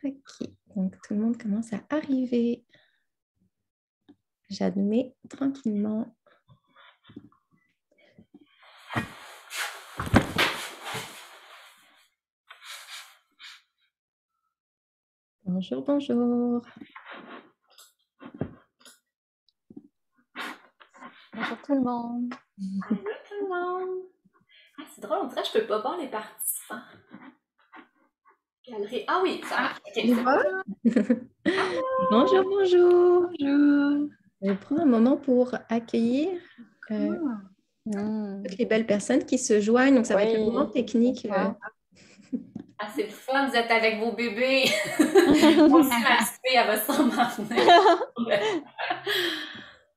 Ok, donc tout le monde commence à arriver. J'admets tranquillement. Bonjour, bonjour. Bonjour tout le monde. Allô tout le monde! Ah, c'est drôle, on dirait que je peux pas voir les participants. Galerie. Ah oui, ça marche. Ok, Tu c'est vois? bon. Bonjour, bonjour. Bonjour. Je prends un moment pour accueillir toutes les belles personnes qui se joignent. Donc, ça va être le moment technique. c'est ça. Ah, c'est le fun, vous êtes avec vos bébés. Moi aussi, ma petite fille, elle va s'en emmener.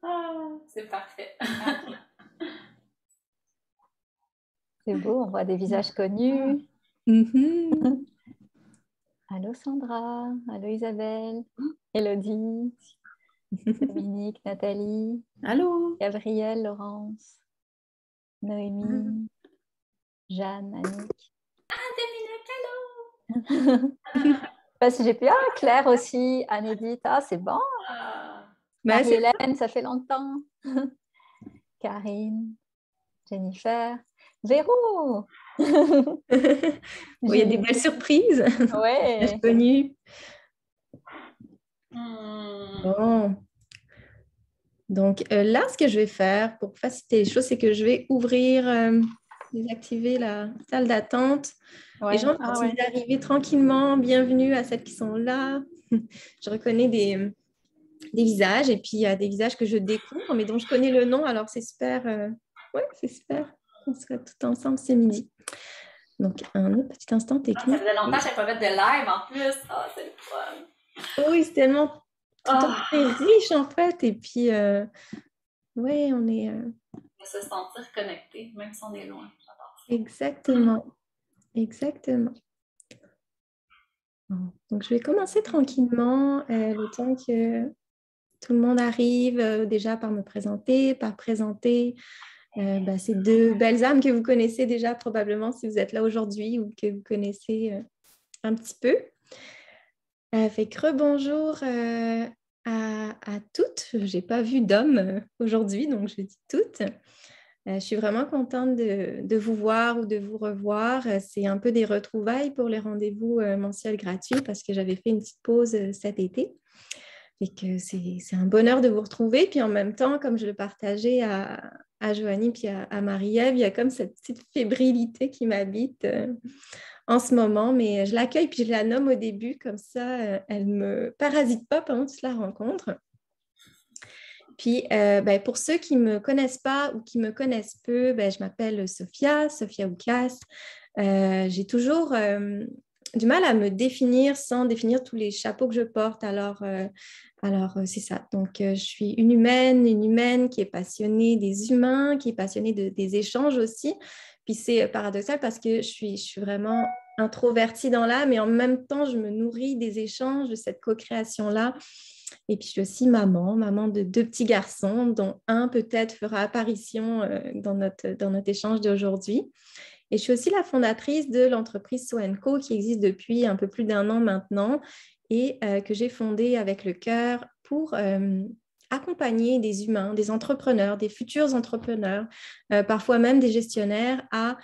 Ah, c'est parfait. C'est beau, on voit des visages connus. Mhm. Allô Sandra, allô Isabelle, Elodie, Dominique, Nathalie, Allô? Gabrielle, Laurence, Noémie, Jeanne, Annick. Ah, Dominique, allô! Je sais pas si j'ai pu. Ah, Claire aussi, Anne-Edith. Ah, c'est bon. Ah. Ben, c'est... Marie-Hélène, ça fait longtemps. Karine, Jennifer, Véro. Bon, il y a des Julie. belles surprises. Ouais. Connues. Hmm. Bon. Donc là, ce que je vais faire pour faciliter les choses, c'est que je vais ouvrir, désactiver la salle d'attente. Les Ouais. gens Ah continuent ouais. d'arriver tranquillement. Bienvenue à celles qui sont là. Je reconnais des visages et puis il y a des visages que je découvre, mais dont je connais le nom. Alors c'est super. Ouais, c'est super qu'on soit tout ensemble ce midi. Donc un autre petit instant Ah, ça technique. faisait longtemps que je n'avais pas fait de live en plus. Ah, c'est le fun. Oui, c'est tellement tout le temps Ah, très riche en fait. Et puis, ouais, on est de se sentir connecté, même si on est loin. J'adore ça. exactement. Exactement. Bon. Donc, je vais commencer tranquillement, le temps que tout le monde arrive, déjà par me présenter, par présenter ces deux belles âmes que vous connaissez déjà probablement si vous êtes là aujourd'hui ou que vous connaissez un petit peu. Fait que rebonjour à toutes. Je n'ai pas vu d'hommes aujourd'hui, donc je dis toutes. Je suis vraiment contente de vous voir ou de vous revoir. C'est un peu des retrouvailles pour les rendez-vous mensuels gratuits parce que j'avais fait une petite pause cet été et que c'est un bonheur de vous retrouver. Puis en même temps, comme je le partageais à Joanie puis à Marie-Ève, il y a comme cette petite fébrilité qui m'habite en ce moment, mais je l'accueille puis je la nomme au début, comme ça, elle ne me parasite pas pendant toute la rencontre. Puis, pour ceux qui ne me connaissent pas ou qui me connaissent peu, je m'appelle Sophia Oukas. J'ai toujours du mal à me définir sans définir tous les chapeaux que je porte. Alors, c'est ça. Donc, je suis une humaine qui est passionnée des humains, qui est passionnée des échanges aussi. Puis, c'est paradoxal parce que je suis vraiment introvertie dans l'âme, mais en même temps, je me nourris des échanges, de cette co-création-là. Et puis, je suis aussi maman de deux petits garçons, dont un peut-être fera apparition dans notre échange d'aujourd'hui. Et je suis aussi la fondatrice de l'entreprise So & Co qui existe depuis un peu plus d'1 an maintenant et que j'ai fondée avec le cœur pour accompagner des humains, des entrepreneurs, des futurs entrepreneurs, parfois même des gestionnaires à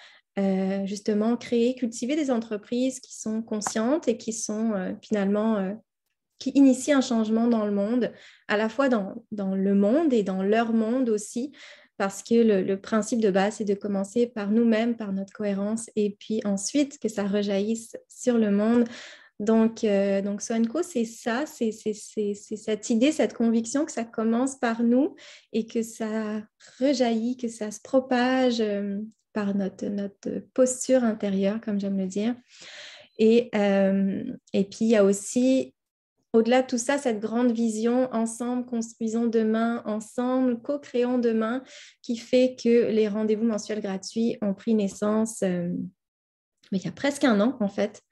justement créer, cultiver des entreprises qui sont conscientes et qui sont finalement qui initient un changement dans le monde, à la fois dans le monde et dans leur monde aussi, parce que le principe de base, c'est de commencer par nous-mêmes, par notre cohérence, et puis ensuite que ça rejaillisse sur le monde. Donc So & Co, c'est ça, c'est cette idée, cette conviction que ça commence par nous et que ça rejaillit, que ça se propage par notre posture intérieure, comme j'aime le dire. Et puis, il y a aussi au-delà de tout ça, cette grande vision, ensemble, construisons demain, ensemble, co-créons demain, qui fait que les rendez-vous mensuels gratuits ont pris naissance mais il y a presque 1 an, en fait.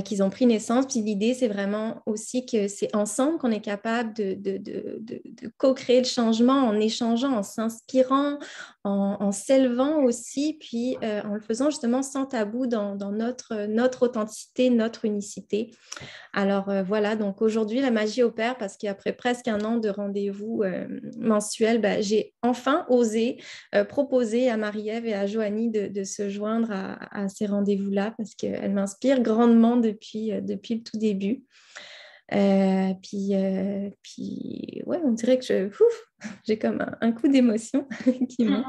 qu'ils ont pris naissance. Puis l'idée, c'est vraiment aussi que c'est ensemble qu'on est capable de co-créer le changement en échangeant, en s'inspirant, en s'élevant aussi, puis en le faisant justement sans tabou dans notre authenticité, notre unicité. Alors voilà, donc aujourd'hui, la magie opère parce qu'après presque un an de rendez-vous mensuels, j'ai enfin osé proposer à Marie-Ève et à Joanie de se joindre à ces rendez-vous-là parce qu'elles m'inspirent grandement depuis le tout début. Puis ouais, on dirait que j'ai comme un coup d'émotion qui monte.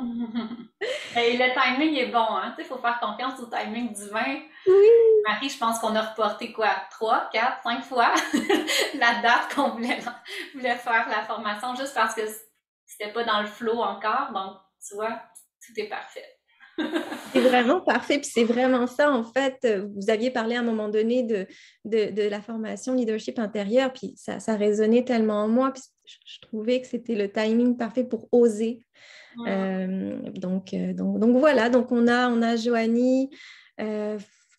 Et le timing est bon, hein? Il faut faire confiance au timing divin. Oui, Marie, je pense qu'on a reporté quoi? 3, 4, 5 fois la date qu'on voulait faire la formation juste parce que c'était pas dans le flow encore. Donc, tu vois, tout est parfait. c'est vraiment parfait. Puis c'est vraiment ça, en fait. Vous aviez parlé à un moment donné de la formation leadership intérieur, puis ça résonnait tellement en moi. Puis je trouvais que c'était le timing parfait pour oser. Donc voilà, donc on a Joanie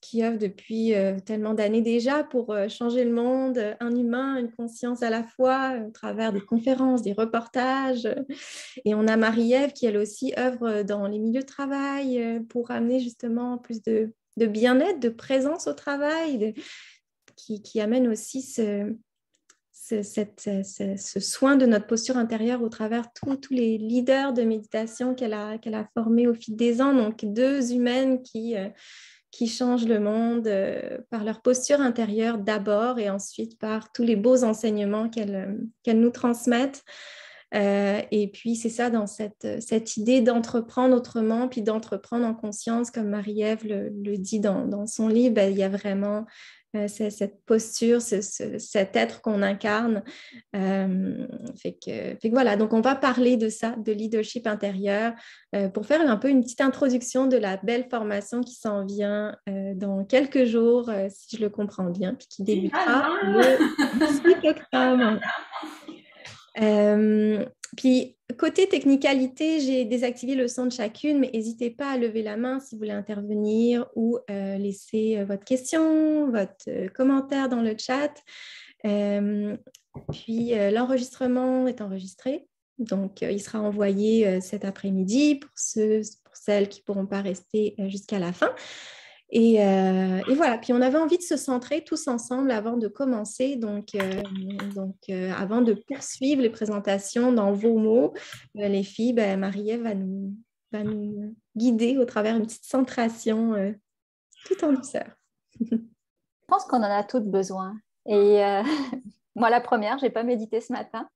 qui œuvre depuis tellement d'années déjà pour changer le monde, un humain, une conscience à la fois, au travers des conférences, des reportages. Et on a Marie-Ève qui, elle aussi, œuvre dans les milieux de travail pour amener justement plus de bien-être, de présence au travail, qui amène aussi ce soin de notre posture intérieure au travers tous les leaders de méditation qu'elle a formés au fil des ans. Donc, deux humaines qui changent le monde par leur posture intérieure d'abord et ensuite par tous les beaux enseignements qu'elles nous transmettent. Et puis, c'est ça, dans cette idée d'entreprendre autrement, puis d'entreprendre en conscience, comme Marie-Ève le dit dans son livre, il y a vraiment cette posture, cet être qu'on incarne. Fait que voilà, donc on va parler de ça, de leadership intérieur, pour faire un peu une petite introduction de la belle formation qui s'en vient dans quelques jours, si je le comprends bien, puis qui débutera le 5 octobre. Puis, côté technicalité, j'ai désactivé le son de chacune, mais n'hésitez pas à lever la main si vous voulez intervenir ou laisser votre question, votre commentaire dans le chat. Puis, l'enregistrement est enregistré, donc il sera envoyé cet après-midi pour celles qui ne pourront pas rester jusqu'à la fin. Et voilà, puis on avait envie de se centrer tous ensemble avant de commencer, donc avant de poursuivre les présentations dans vos mots, les filles, Marie-Ève va nous guider au travers une petite centration tout en douceur. Je pense qu'on en a toutes besoin. Et moi, la première, je n'ai pas médité ce matin.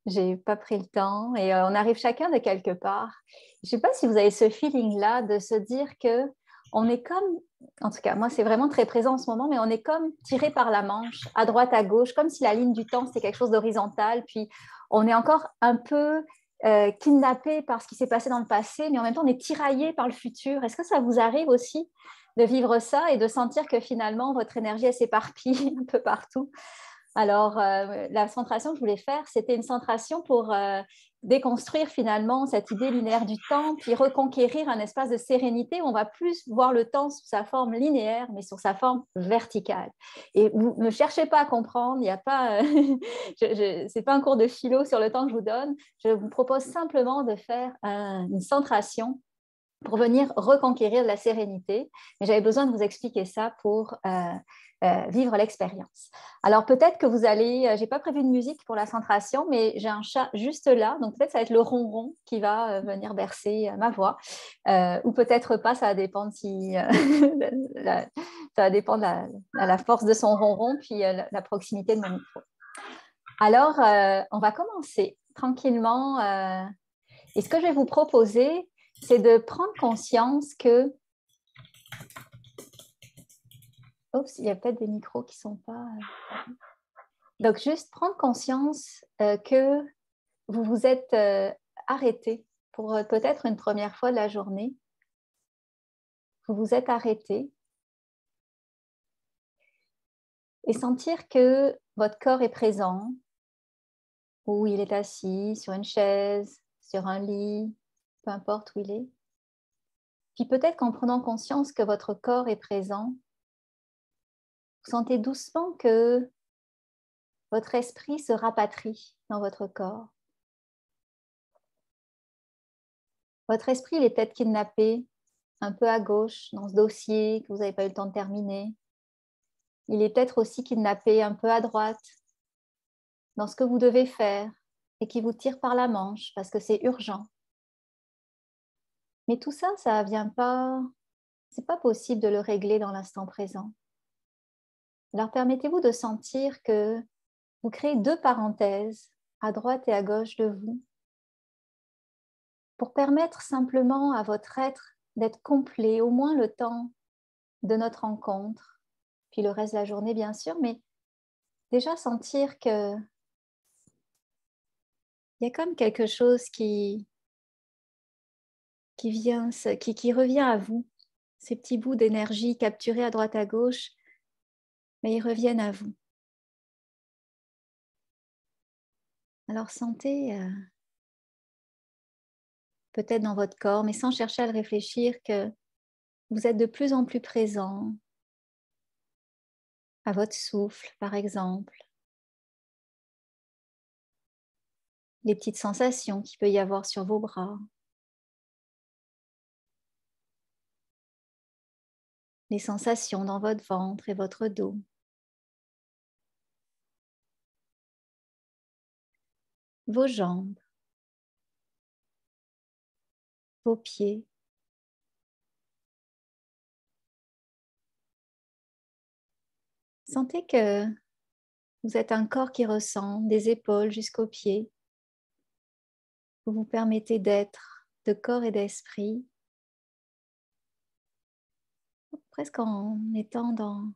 Je n'ai pas pris le temps. Et on arrive chacun de quelque part. Je ne sais pas si vous avez ce feeling-là de se dire que on est comme, en tout cas, moi, c'est vraiment très présent en ce moment, mais on est comme tiré par la manche, à droite, à gauche, comme si la ligne du temps, c'était quelque chose d'horizontal. Puis on est encore un peu kidnappé par ce qui s'est passé dans le passé, mais en même temps, on est tiraillé par le futur. Est-ce que ça vous arrive aussi de vivre ça et de sentir que finalement, votre énergie, elle s'éparpille un peu partout? Alors, la centration que je voulais faire, c'était une centration pour déconstruire finalement cette idée linéaire du temps, puis reconquérir un espace de sérénité où on va plus voir le temps sous sa forme linéaire, mais sur sa forme verticale. Et vous ne cherchez pas à comprendre, il n'y a pas, c'est pas un cours de philo sur le temps que je vous donne. Je vous propose simplement de faire une centration pour venir reconquérir de la sérénité. Mais j'avais besoin de vous expliquer ça pour vivre l'expérience. Alors peut-être que vous allez, je n'ai pas prévu de musique pour la centration, mais j'ai un chat juste là, donc peut-être ça va être le ronron qui va venir bercer ma voix, ou peut-être pas, ça va dépendre si ça va dépendre de la force de son ronron, puis la proximité de mon micro. Alors, on va commencer tranquillement. Et ce que je vais vous proposer, c'est de prendre conscience que... Oups, il y a peut-être des micros qui ne sont pas... Donc, juste prendre conscience que vous vous êtes arrêté pour peut-être une première fois de la journée. Vous vous êtes arrêté et sentir que votre corps est présent, ou il est assis sur une chaise, sur un lit, peu importe où il est. Puis peut-être qu'en prenant conscience que votre corps est présent, Vous sentez doucement que votre esprit se rapatrie dans votre corps. Votre esprit, il est peut-être kidnappé un peu à gauche dans ce dossier que vous n'avez pas eu le temps de terminer. Il est peut-être aussi kidnappé un peu à droite dans ce que vous devez faire et qui vous tire par la manche parce que c'est urgent. Mais tout ça, ça vient pas, c'est pas possible de le régler dans l'instant présent. Alors permettez-vous de sentir que vous créez 2 parenthèses à droite et à gauche de vous pour permettre simplement à votre être d'être complet, au moins le temps de notre rencontre, puis le reste de la journée bien sûr, mais déjà sentir que il y a comme quelque chose qui revient à vous, ces petits bouts d'énergie capturés à droite à gauche, mais ils reviennent à vous. Alors sentez peut-être dans votre corps, mais sans chercher à le réfléchir, que vous êtes de plus en plus présent à votre souffle, par exemple. Les petites sensations qu'il peut y avoir sur vos bras. Les sensations dans votre ventre et votre dos. Vos jambes. Vos pieds. Sentez que vous êtes un corps qui ressent des épaules jusqu'aux pieds. Vous vous permettez d'être de corps et d'esprit, presque en étant dans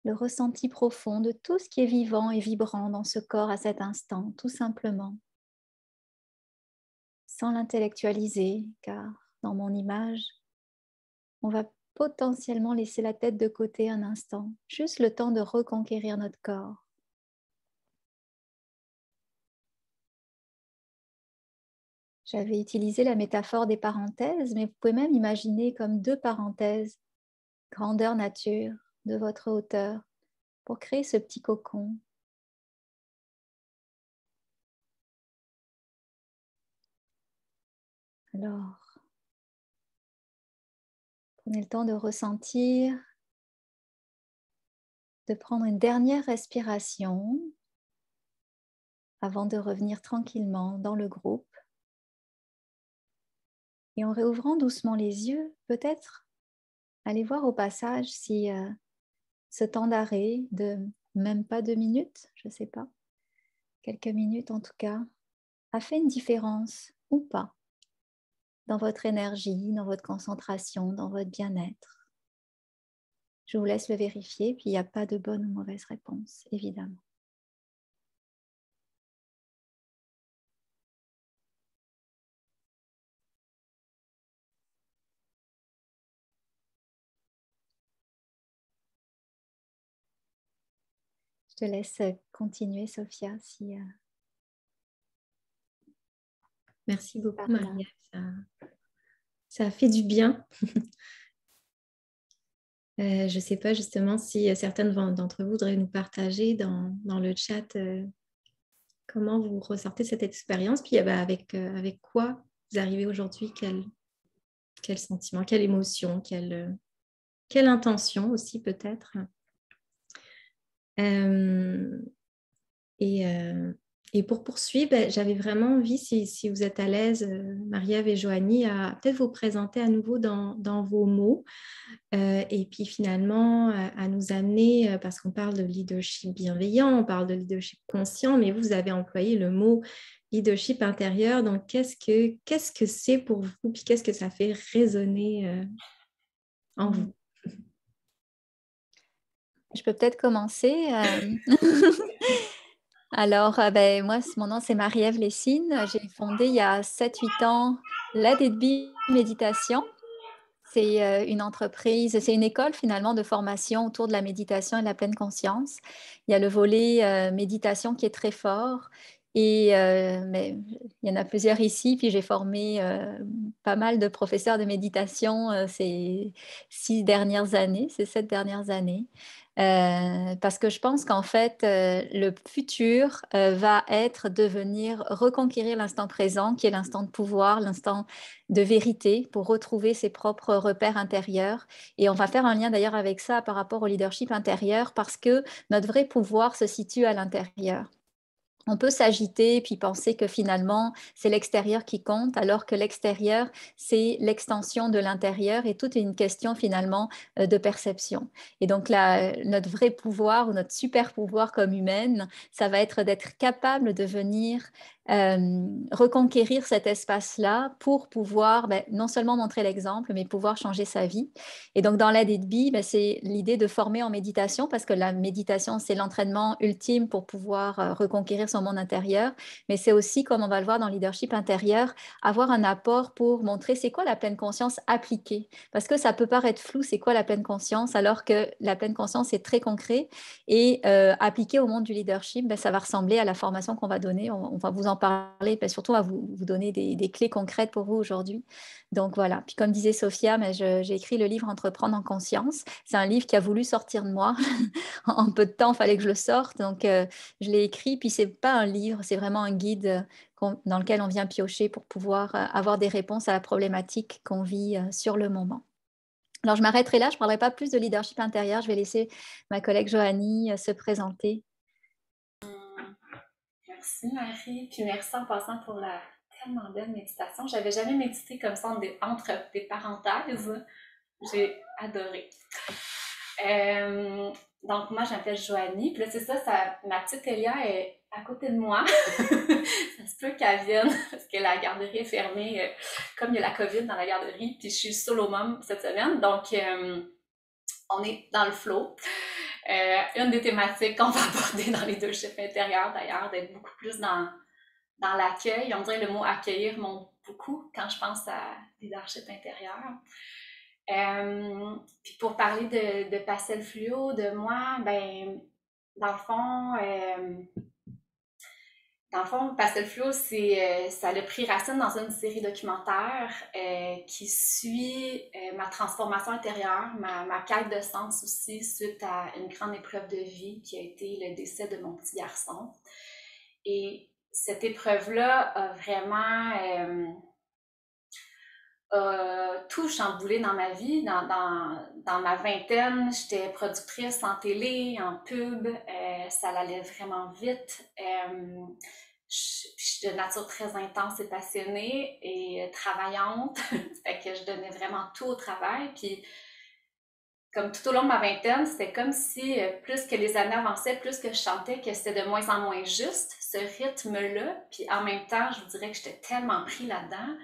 le ressenti profond de tout ce qui est vivant et vibrant dans ce corps à cet instant, tout simplement, sans l'intellectualiser, car dans mon image, on va potentiellement laisser la tête de côté un instant, juste le temps de reconquérir notre corps. J'avais utilisé la métaphore des parenthèses, mais vous pouvez même imaginer comme 2 parenthèses, grandeur nature, de votre hauteur, pour créer ce petit cocon. Alors, prenez le temps de ressentir, de prendre une dernière respiration avant de revenir tranquillement dans le groupe. Et en réouvrant doucement les yeux, peut-être allez voir au passage si ce temps d'arrêt de même pas 2 minutes, je ne sais pas, quelques minutes en tout cas, a fait une différence ou pas dans votre énergie, dans votre concentration, dans votre bien-être. Je vous laisse le vérifier, puis il n'y a pas de bonne ou mauvaise réponse, évidemment. Je te laisse continuer, Sophia, si... Merci beaucoup, Maria. Ça a fait du bien. Je ne sais pas justement si certaines d'entre vous voudraient nous partager dans le chat comment vous ressortez cette expérience, puis avec quoi vous arrivez aujourd'hui, quel sentiment, quelle émotion, quelle intention aussi peut-être. Et pour poursuivre, j'avais vraiment envie, si vous êtes à l'aise, Marie-Ève et Joanie, à peut-être vous présenter à nouveau dans vos mots et puis finalement à nous amener, parce qu'on parle de leadership bienveillant, on parle de leadership conscient, mais vous avez employé le mot leadership intérieur. Donc, qu'est-ce que c'est pour vous, puis qu'est-ce que ça fait résonner en vous? Je peux peut-être commencer. Alors, moi, mon nom, c'est Marie-Ève Lessine. J'ai fondé il y a 7-8 ans Let It Be Méditation. C'est une entreprise, c'est une école finalement de formation autour de la méditation et de la pleine conscience. Il y a le volet méditation qui est très fort Mais il y en a plusieurs ici, puis j'ai formé pas mal de professeurs de méditation ces 7 dernières années. Parce que je pense qu'en fait, le futur va être de venir reconquérir l'instant présent, qui est l'instant de pouvoir, l'instant de vérité, pour retrouver ses propres repères intérieurs. Et on va faire un lien d'ailleurs avec ça par rapport au leadership intérieur, parce que notre vrai pouvoir se situe à l'intérieur. On peut s'agiter puis penser que finalement, c'est l'extérieur qui compte, alors que l'extérieur, c'est l'extension de l'intérieur et tout est une question finalement de perception. Et donc, notre vrai pouvoir ou notre super pouvoir comme humaine, ça va être d'être capable de venir reconquérir cet espace-là pour pouvoir non seulement montrer l'exemple, mais pouvoir changer sa vie. Et donc, dans l'aide Be, c'est l'idée de former en méditation, parce que la méditation, c'est l'entraînement ultime pour pouvoir reconquérir son monde intérieur, mais c'est aussi, comme on va le voir dans le leadership intérieur, avoir un apport pour montrer c'est quoi la pleine conscience appliquée. Parce que ça peut paraître flou, c'est quoi la pleine conscience, alors que la pleine conscience est très concret et appliqué au monde du leadership, ça va ressembler à la formation qu'on va donner. On va vous en parler, surtout on va vous donner des clés concrètes pour vous aujourd'hui. Donc voilà. Puis comme disait Sophia, j'ai écrit le livre Entreprendre en conscience. C'est un livre qui a voulu sortir de moi. En peu de temps, il fallait que je le sorte. Donc je l'ai écrit. Puis c'est pas un livre, c'est vraiment un guide dans lequel on vient piocher pour pouvoir avoir des réponses à la problématique qu'on vit sur le moment. Alors je m'arrêterai là. Je ne parlerai pas plus de leadership intérieur. Je vais laisser ma collègue Joanie se présenter. Merci Marie, puis merci en passant pour la tellement belle méditation. J'avais jamais médité comme ça entre des parenthèses. J'ai adoré. Donc moi, je m'appelle Joanie, puis là c'est ça, ma petite Elia est à côté de moi. Ça se peut qu'elle vienne, parce que la garderie est fermée, comme il y a la COVID dans la garderie, puis je suis solo mom cette semaine, donc on est dans le flow. Une des thématiques qu'on va aborder dans les leadership intérieurs, d'ailleurs, d'être beaucoup plus dans l'accueil. On dirait le mot accueillir monte beaucoup quand je pense à leadership intérieur. Puis pour parler de Pastel Fluo, de moi, dans le fond, Pastel Fluo, ça a pris racine dans une série documentaire qui suit ma transformation intérieure, ma quête de sens aussi, suite à une grande épreuve de vie qui a été le décès de mon petit garçon. Et cette épreuve-là a vraiment tout chamboulé dans ma vie. Dans ma vingtaine, j'étais productrice en télé, en pub, ça allait vraiment vite. Je suis de nature très intense et passionnée et travaillante, fait que je donnais vraiment tout au travail. Puis, comme tout au long de ma vingtaine, c'était comme si plus que les années avançaient, plus que je sentais que c'était de moins en moins juste, ce rythme-là. Puis en même temps, je vous dirais que j'étais tellement pris là-dedans.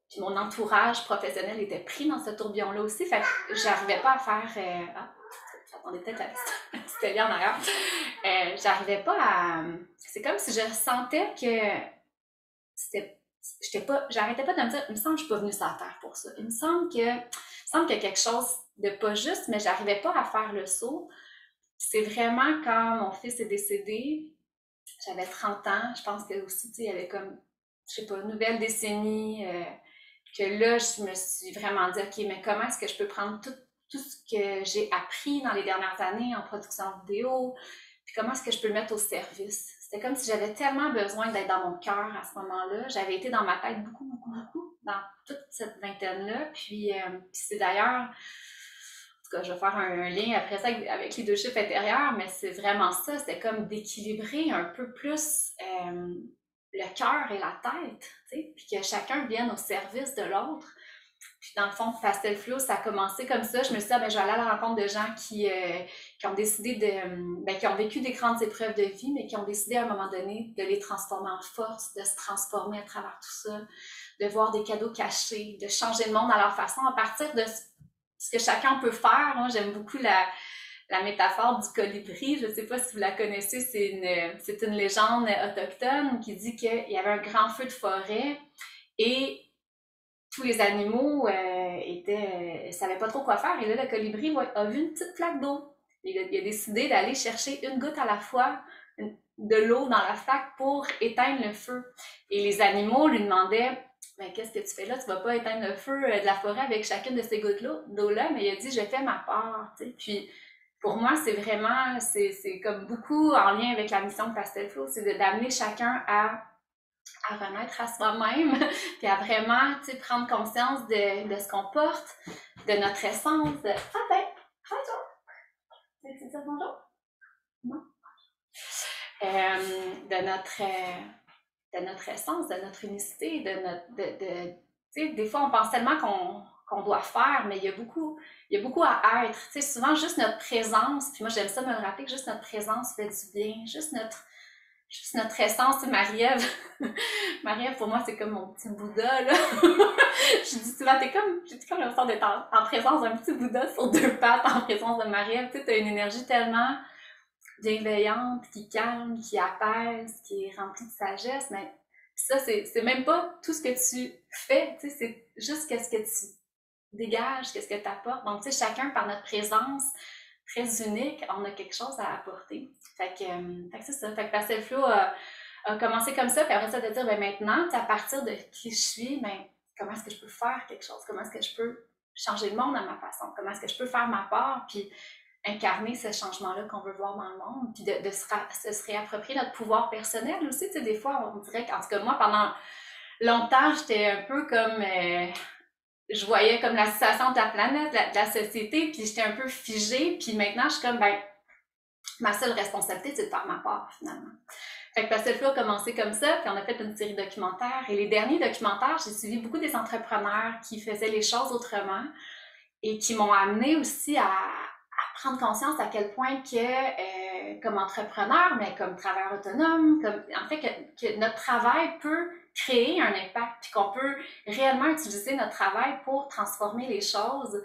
Puis mon entourage professionnel était pris dans ce tourbillon-là aussi, fait que j'arrivais pas à faire... j'attendais peut-être la petite Elia en arrière. J'arrivais pas à... C'est comme si je ressentais que j'arrêtais pas de me dire, il me semble que je suis pas venue sur la terre pour ça. Il me semble qu'il y a quelque chose de pas juste, mais j'arrivais pas à faire le saut. C'est vraiment quand mon fils est décédé, j'avais 30 ans, je pense que aussi, tu sais, il y avait comme, je sais pas, une nouvelle décennie... que là, je me suis vraiment dit, OK, mais comment est-ce que je peux prendre tout ce que j'ai appris dans les dernières années en production vidéo, puis comment est-ce que je peux le mettre au service? C'était comme si j'avais tellement besoin d'être dans mon cœur à ce moment-là. J'avais été dans ma tête beaucoup dans toute cette vingtaine-là. Puis c'est d'ailleurs, en tout cas, je vais faire un lien après ça avec leadership intérieur, mais c'est vraiment ça. C'était comme d'équilibrer un peu plus... le cœur et la tête, tu sais, puis que chacun vienne au service de l'autre. Puis dans le fond, Pastel Fluo, ça a commencé comme ça. Je me suis dit, je vais aller à la rencontre de gens qui ont décidé qui ont vécu des grandes épreuves de vie, mais qui ont décidé à un moment donné de les transformer en force, de se transformer à travers tout ça, de voir des cadeaux cachés, de changer le monde à leur façon, à partir de ce que chacun peut faire. Moi, j'aime beaucoup la métaphore du colibri, je ne sais pas si vous la connaissez, c'est une légende autochtone qui dit qu'il y avait un grand feu de forêt et tous les animaux savaient pas trop quoi faire. Et là, le colibri a vu une petite flaque d'eau. Il a décidé d'aller chercher une goutte à la fois, de l'eau dans la flaque pour éteindre le feu. Et les animaux lui demandaient « Qu'est-ce que tu fais là? Tu vas pas éteindre le feu de la forêt avec chacune de ces gouttes d'eau-là. » Mais il a dit « Je fais ma part. » Puis pour moi, c'est vraiment, c'est comme beaucoup en lien avec la mission de Pastel Flow, c'est d'amener chacun à renaître à soi-même, puis à vraiment prendre conscience de ce qu'on porte, de notre essence. Ah ben, bonjour! C'est ça, bonjour? Non? De notre essence, de notre unicité, des fois, on pense tellement qu'on doit faire, mais il y a beaucoup à être. Souvent, juste notre présence, puis moi, j'aime ça me le rappeler que juste notre présence fait du bien, juste notre essence. Marie-Ève, Marie-Ève, pour moi, c'est comme mon petit Bouddha, là. Je dis souvent, j'ai comme l'impression d'être en présence d'un petit Bouddha sur deux pattes, en présence de Marie-Ève. Tu as une énergie tellement bienveillante, qui calme, qui apaise, qui est remplie de sagesse, mais ça, c'est même pas tout ce que tu fais, c'est juste qu'est-ce que tu dégages, qu'est-ce que tu apportes. Donc, chacun, par notre présence très unique, on a quelque chose à apporter. Fait que c'est ça. Fait que Pastel Flow a commencé comme ça, puis après ça, de dire, maintenant, à partir de qui je suis, comment est-ce que je peux faire quelque chose? Comment est-ce que je peux changer le monde à ma façon? Comment est-ce que je peux faire ma part? Puis incarner ce changement-là qu'on veut voir dans le monde, puis de se réapproprier notre pouvoir personnel aussi. Des fois, on dirait qu'en tout cas, moi, pendant longtemps, j'étais un peu comme... je voyais comme la situation de la planète, de la société, puis j'étais un peu figée, puis maintenant, je suis comme, ma seule responsabilité, c'est de faire ma part, finalement. Fait que Pastel Flow a commencé comme ça, puis on a fait une série de documentaires, et les derniers documentaires, j'ai suivi beaucoup des entrepreneurs qui faisaient les choses autrement, et qui m'ont amené aussi à prendre conscience à quel point que, comme entrepreneur, mais comme travailleur autonome, en fait, que notre travail peut créer un impact, puis qu'on peut réellement utiliser notre travail pour transformer les choses.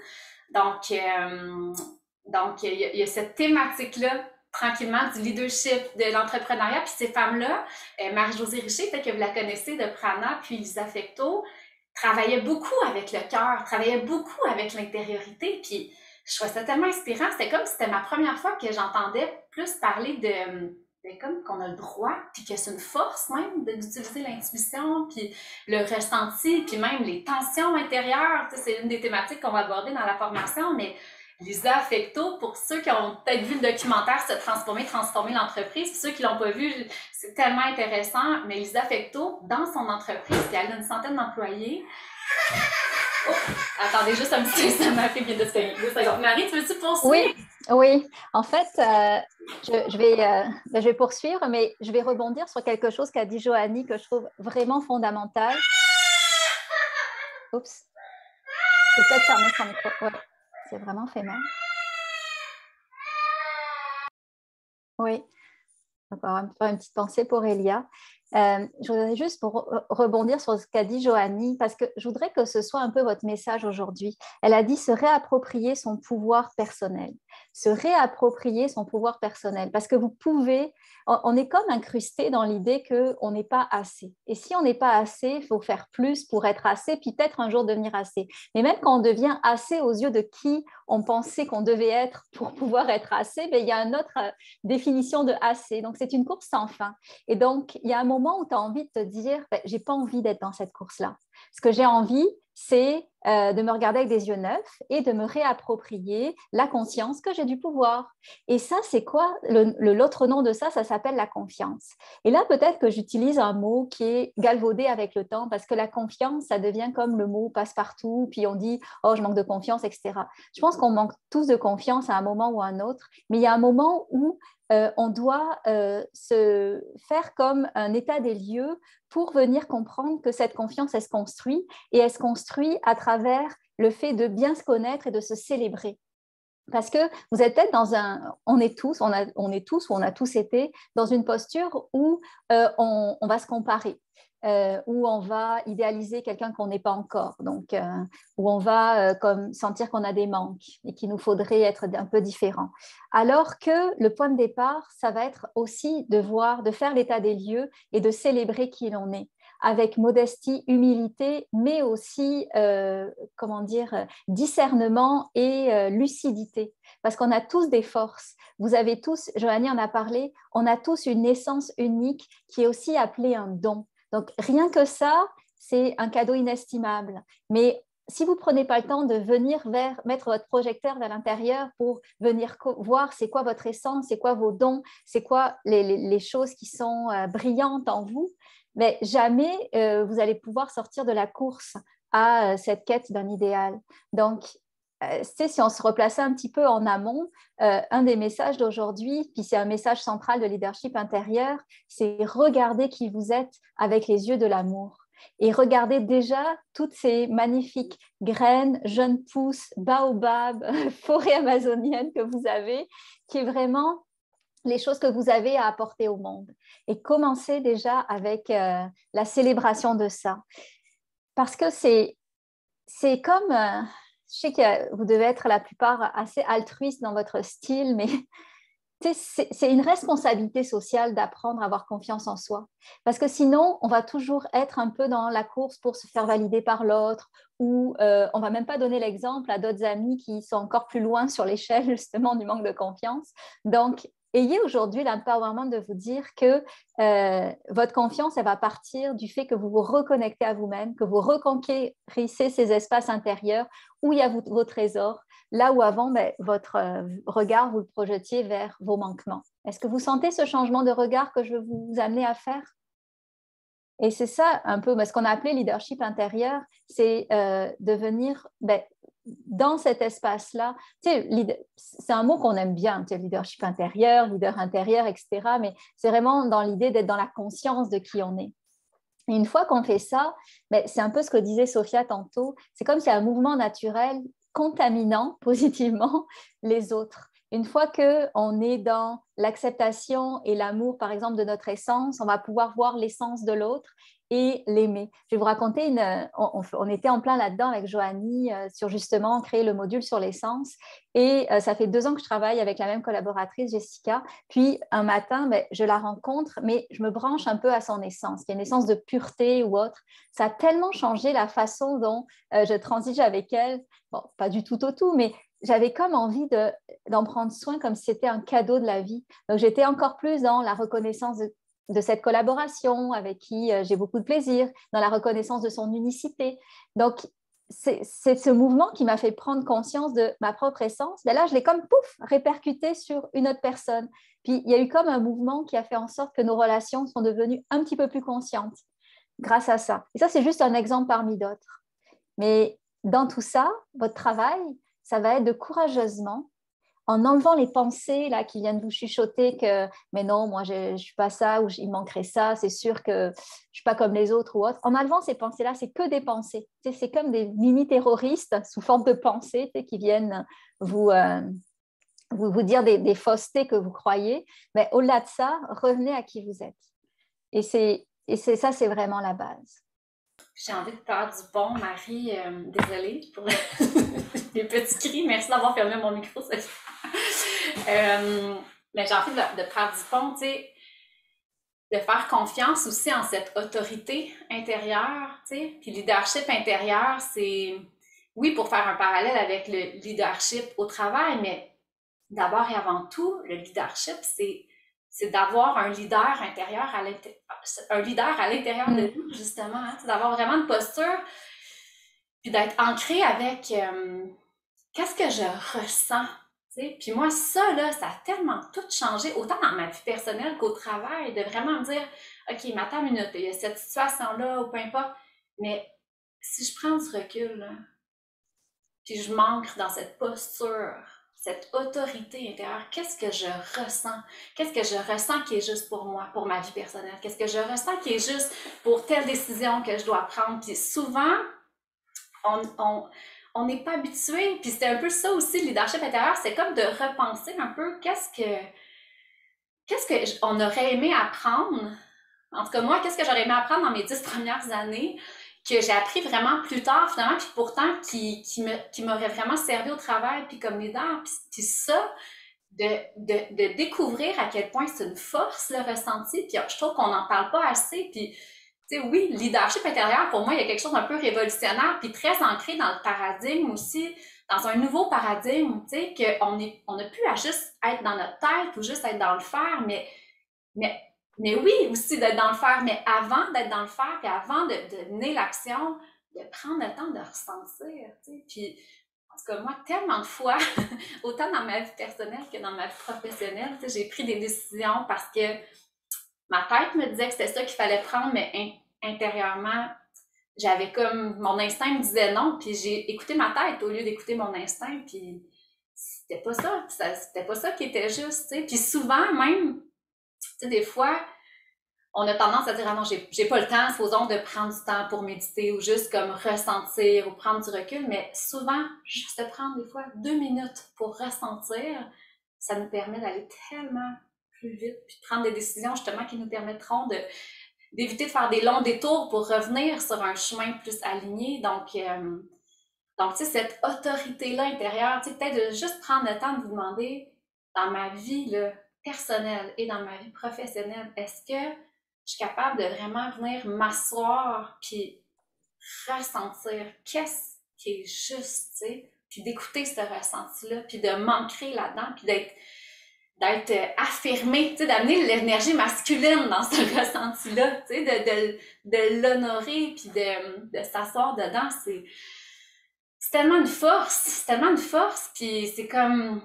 Donc, il y a cette thématique-là, tranquillement, du leadership, de l'entrepreneuriat, puis ces femmes-là, Marie-Josée Richer, peut-être que vous la connaissez, de Prana, puis Lisa Fecteau, travaillaient beaucoup avec le cœur, travaillaient beaucoup avec l'intériorité, puis je trouvais ça tellement inspirant. C'était comme si c'était ma première fois que j'entendais plus parler de comme qu'on a le droit, puis que c'est une force même d'utiliser l'intuition, puis le ressenti, puis même les tensions intérieures. C'est une des thématiques qu'on va aborder dans la formation, mais Lisa Fecteau, pour ceux qui ont peut-être vu le documentaire Se transformer l'entreprise, puis ceux qui ne l'ont pas vu, c'est tellement intéressant, mais Lisa Fecteau, dans son entreprise, puis elle a une centaine d'employés. Oh, attendez, juste un petit instant, ma fille vient de se cogner. 2 secondes. Marie, tu veux-tu poursuivre? Oui. En fait, je vais poursuivre, mais je vais rebondir sur quelque chose qu'a dit Joanie que je trouve vraiment fondamental. Oups. Je vais peut-être fermer son micro. Ouais. C'est vraiment fait mal. Oui. On va faire une petite pensée pour Elia. Je voudrais juste rebondir sur ce qu'a dit Joanie, parce que je voudrais que ce soit un peu votre message aujourd'hui. Elle a dit se réapproprier son pouvoir personnel. Se réapproprier son pouvoir personnel, parce que vous pouvez, on est comme incrusté dans l'idée qu'on n'est pas assez. Et si on n'est pas assez, il faut faire plus pour être assez, puis peut-être un jour devenir assez. Mais même quand on devient assez aux yeux de qui on pensait qu'on devait être pour pouvoir être assez, il y a une autre définition de assez. Donc, c'est une course sans fin. Et donc, il y a un moment où tu as envie de te dire, j'ai pas envie d'être dans cette course-là. Ce que j'ai envie, c'est de me regarder avec des yeux neufs et de me réapproprier la conscience que j'ai du pouvoir. Et ça, c'est quoi? L'autre nom de ça, ça s'appelle la confiance. Et là, peut-être que j'utilise un mot qui est galvaudé avec le temps, parce que la confiance, ça devient comme le mot passe-partout, puis on dit « Oh, je manque de confiance », etc. Je pense qu'on manque tous de confiance à un moment ou à un autre, mais il y a un moment où on doit se faire comme un état des lieux pour venir comprendre que cette confiance, elle se construit, et elle se construit à travers le fait de bien se connaître et de se célébrer. Parce que vous êtes peut-être on est tous ou on a tous été dans une posture où on va se comparer. Où on va idéaliser quelqu'un qu'on n'est pas encore, donc où on va comme sentir qu'on a des manques et qu'il nous faudrait être un peu différent. Alors que le point de départ, ça va être aussi de faire l'état des lieux et de célébrer qui l'on est. avec modestie, humilité, mais aussi, discernement et lucidité. Parce qu'on a tous des forces. Vous avez tous, Joanie en a parlé, on a tous une essence unique qui est aussi appelée un don. Donc, rien que ça, c'est un cadeau inestimable. Mais si vous ne prenez pas le temps de venir mettre votre projecteur vers l'intérieur pour venir voir c'est quoi votre essence, c'est quoi vos dons, c'est quoi les choses qui sont brillantes en vous, mais jamais vous allez pouvoir sortir de la course à cette quête d'un idéal. Donc, si on se replaçait un petit peu en amont, un des messages d'aujourd'hui, puis c'est un message central de leadership intérieur, c'est regarder qui vous êtes avec les yeux de l'amour. Et regardez déjà toutes ces magnifiques graines, jeunes pousses, baobabs, forêts amazoniennes que vous avez, qui est vraiment les choses que vous avez à apporter au monde. Et commencez déjà avec la célébration de ça. Parce que c'est comme... je sais que vous devez être la plupart assez altruiste dans votre style, mais c'est une responsabilité sociale d'apprendre à avoir confiance en soi. Parce que sinon, on va toujours être un peu dans la course pour se faire valider par l'autre ou on ne va même pas donner l'exemple à d'autres amis qui sont encore plus loin sur l'échelle justement du manque de confiance. Donc, ayez aujourd'hui l'empowerment de vous dire que votre confiance, elle va partir du fait que vous vous reconnectez à vous-même, que vous reconquérissez ces espaces intérieurs où il y a vos trésors, là où avant, votre regard, vous le projetiez vers vos manquements. Est-ce que vous sentez ce changement de regard que je veux vous amener à faire? Et c'est ça un peu ce qu'on a appelé leadership intérieur, c'est de venir dans cet espace-là. C'est un mot qu'on aime bien, leadership intérieur, leader intérieur, etc. Mais c'est vraiment dans l'idée d'être dans la conscience de qui on est. Et une fois qu'on fait ça, c'est un peu ce que disait Sophia tantôt, c'est comme si un mouvement naturel contaminant positivement les autres. Une fois qu'on est dans l'acceptation et l'amour, par exemple, de notre essence, on va pouvoir voir l'essence de l'autre et l'aimer. Je vais vous raconter, on était en plein là-dedans avec Joanie sur justement créer le module sur l'essence. Et ça fait 2 ans que je travaille avec la même collaboratrice, Jessica. Puis un matin, je la rencontre, mais je me branche un peu à son essence, qui est une essence de pureté ou autre. Ça a tellement changé la façon dont je transige avec elle. Bon, pas du tout au tout, mais j'avais comme envie d'en prendre soin comme si c'était un cadeau de la vie. Donc, j'étais encore plus dans la reconnaissance de cette collaboration avec qui j'ai beaucoup de plaisir, dans la reconnaissance de son unicité. Donc, c'est ce mouvement qui m'a fait prendre conscience de ma propre essence. Là, je l'ai comme pouf, répercuté sur une autre personne. Puis, il y a eu comme un mouvement qui a fait en sorte que nos relations sont devenues un petit peu plus conscientes grâce à ça. Et ça, c'est juste un exemple parmi d'autres. Mais dans tout ça, votre travail, ça va être de courageusement, en enlevant les pensées là, qui viennent vous chuchoter que « mais non, moi, je ne suis pas ça » ou « il manquerait ça, c'est sûr que je ne suis pas comme les autres » ou autre. En enlevant ces pensées-là, c'est que des pensées. C'est comme des mini-terroristes sous forme de pensées qui viennent vous dire des faussetés que vous croyez. Mais au-delà de ça, revenez à qui vous êtes. Et ça, c'est vraiment la base. J'ai envie de faire du bon, Marie. Désolée pour les petits cris. Merci d'avoir fermé mon micro. Mais j'ai envie de faire du bon, tu sais, de faire confiance aussi en cette autorité intérieure, tu sais. Puis leadership intérieur, c'est, oui, pour faire un parallèle avec le leadership au travail, mais d'abord et avant tout, le leadership, c'est d'avoir un leader intérieur à l'intérieur de nous, justement, hein, d'avoir vraiment une posture, puis d'être ancré avec qu'est-ce que je ressens, t'sais? Puis moi, ça, là, ça a tellement tout changé, autant dans ma vie personnelle qu'au travail, de vraiment me dire, OK, m'attends une minute, il y a cette situation-là, ou peu importe, mais si je prends du recul, là, puis je m'ancre dans cette posture, cette autorité intérieure, qu'est-ce que je ressens? Qu'est-ce que je ressens qui est juste pour moi, pour ma vie personnelle? Qu'est-ce que je ressens qui est juste pour telle décision que je dois prendre? Puis souvent, on n'est pas habitué. Puis c'était un peu ça aussi, le leadership intérieur, c'est comme de repenser un peu qu'est-ce que on aurait aimé apprendre. En tout cas, moi, qu'est-ce que j'aurais aimé apprendre dans mes 10 premières années que j'ai appris vraiment plus tard, finalement, puis pourtant qui m'aurait vraiment servi au travail, puis comme leader. Puis ça, de découvrir à quel point c'est une force, le ressenti, puis je trouve qu'on n'en parle pas assez, puis tu sais, oui, le leadership intérieur, pour moi, il y a quelque chose d'un peu révolutionnaire, puis très ancré dans le paradigme aussi, dans un nouveau paradigme, tu sais, on n'a plus à juste être dans notre tête ou juste être dans le faire, mais, mais oui, aussi d'être dans le faire, mais avant d'être dans le faire, puis avant de mener l'action, de prendre le temps de ressentir, tu sais, puis en tout cas, moi, tellement de fois, autant dans ma vie personnelle que dans ma vie professionnelle, tu sais, j'ai pris des décisions parce que ma tête me disait que c'était ça qu'il fallait prendre, mais intérieurement, j'avais comme, mon instinct me disait non, puis j'ai écouté ma tête au lieu d'écouter mon instinct, puis c'était pas ça, c'était pas ça qui était juste, tu sais. Puis souvent, même, tu sais, des fois, on a tendance à dire, ah non, j'ai pas le temps, supposons, de prendre du temps pour méditer ou juste comme ressentir ou prendre du recul, mais souvent, juste de prendre des fois 2 minutes pour ressentir, ça nous permet d'aller tellement plus vite, puis de prendre des décisions justement qui nous permettront d'éviter de faire des longs détours pour revenir sur un chemin plus aligné. Donc tu sais, cette autorité-là intérieure, tu sais, peut-être de juste prendre le temps de vous demander, dans ma vie là, personnelle et dans ma vie professionnelle, est-ce que je suis capable de vraiment venir m'asseoir puis ressentir qu'est-ce qui est juste, tu sais, puis d'écouter ce ressenti-là, puis de m'ancrer là-dedans, puis d'être affirmée, tu sais, d'amener l'énergie masculine dans ce ressenti-là, tu sais, de l'honorer, puis de s'asseoir dedans, c'est tellement une force, puis c'est comme,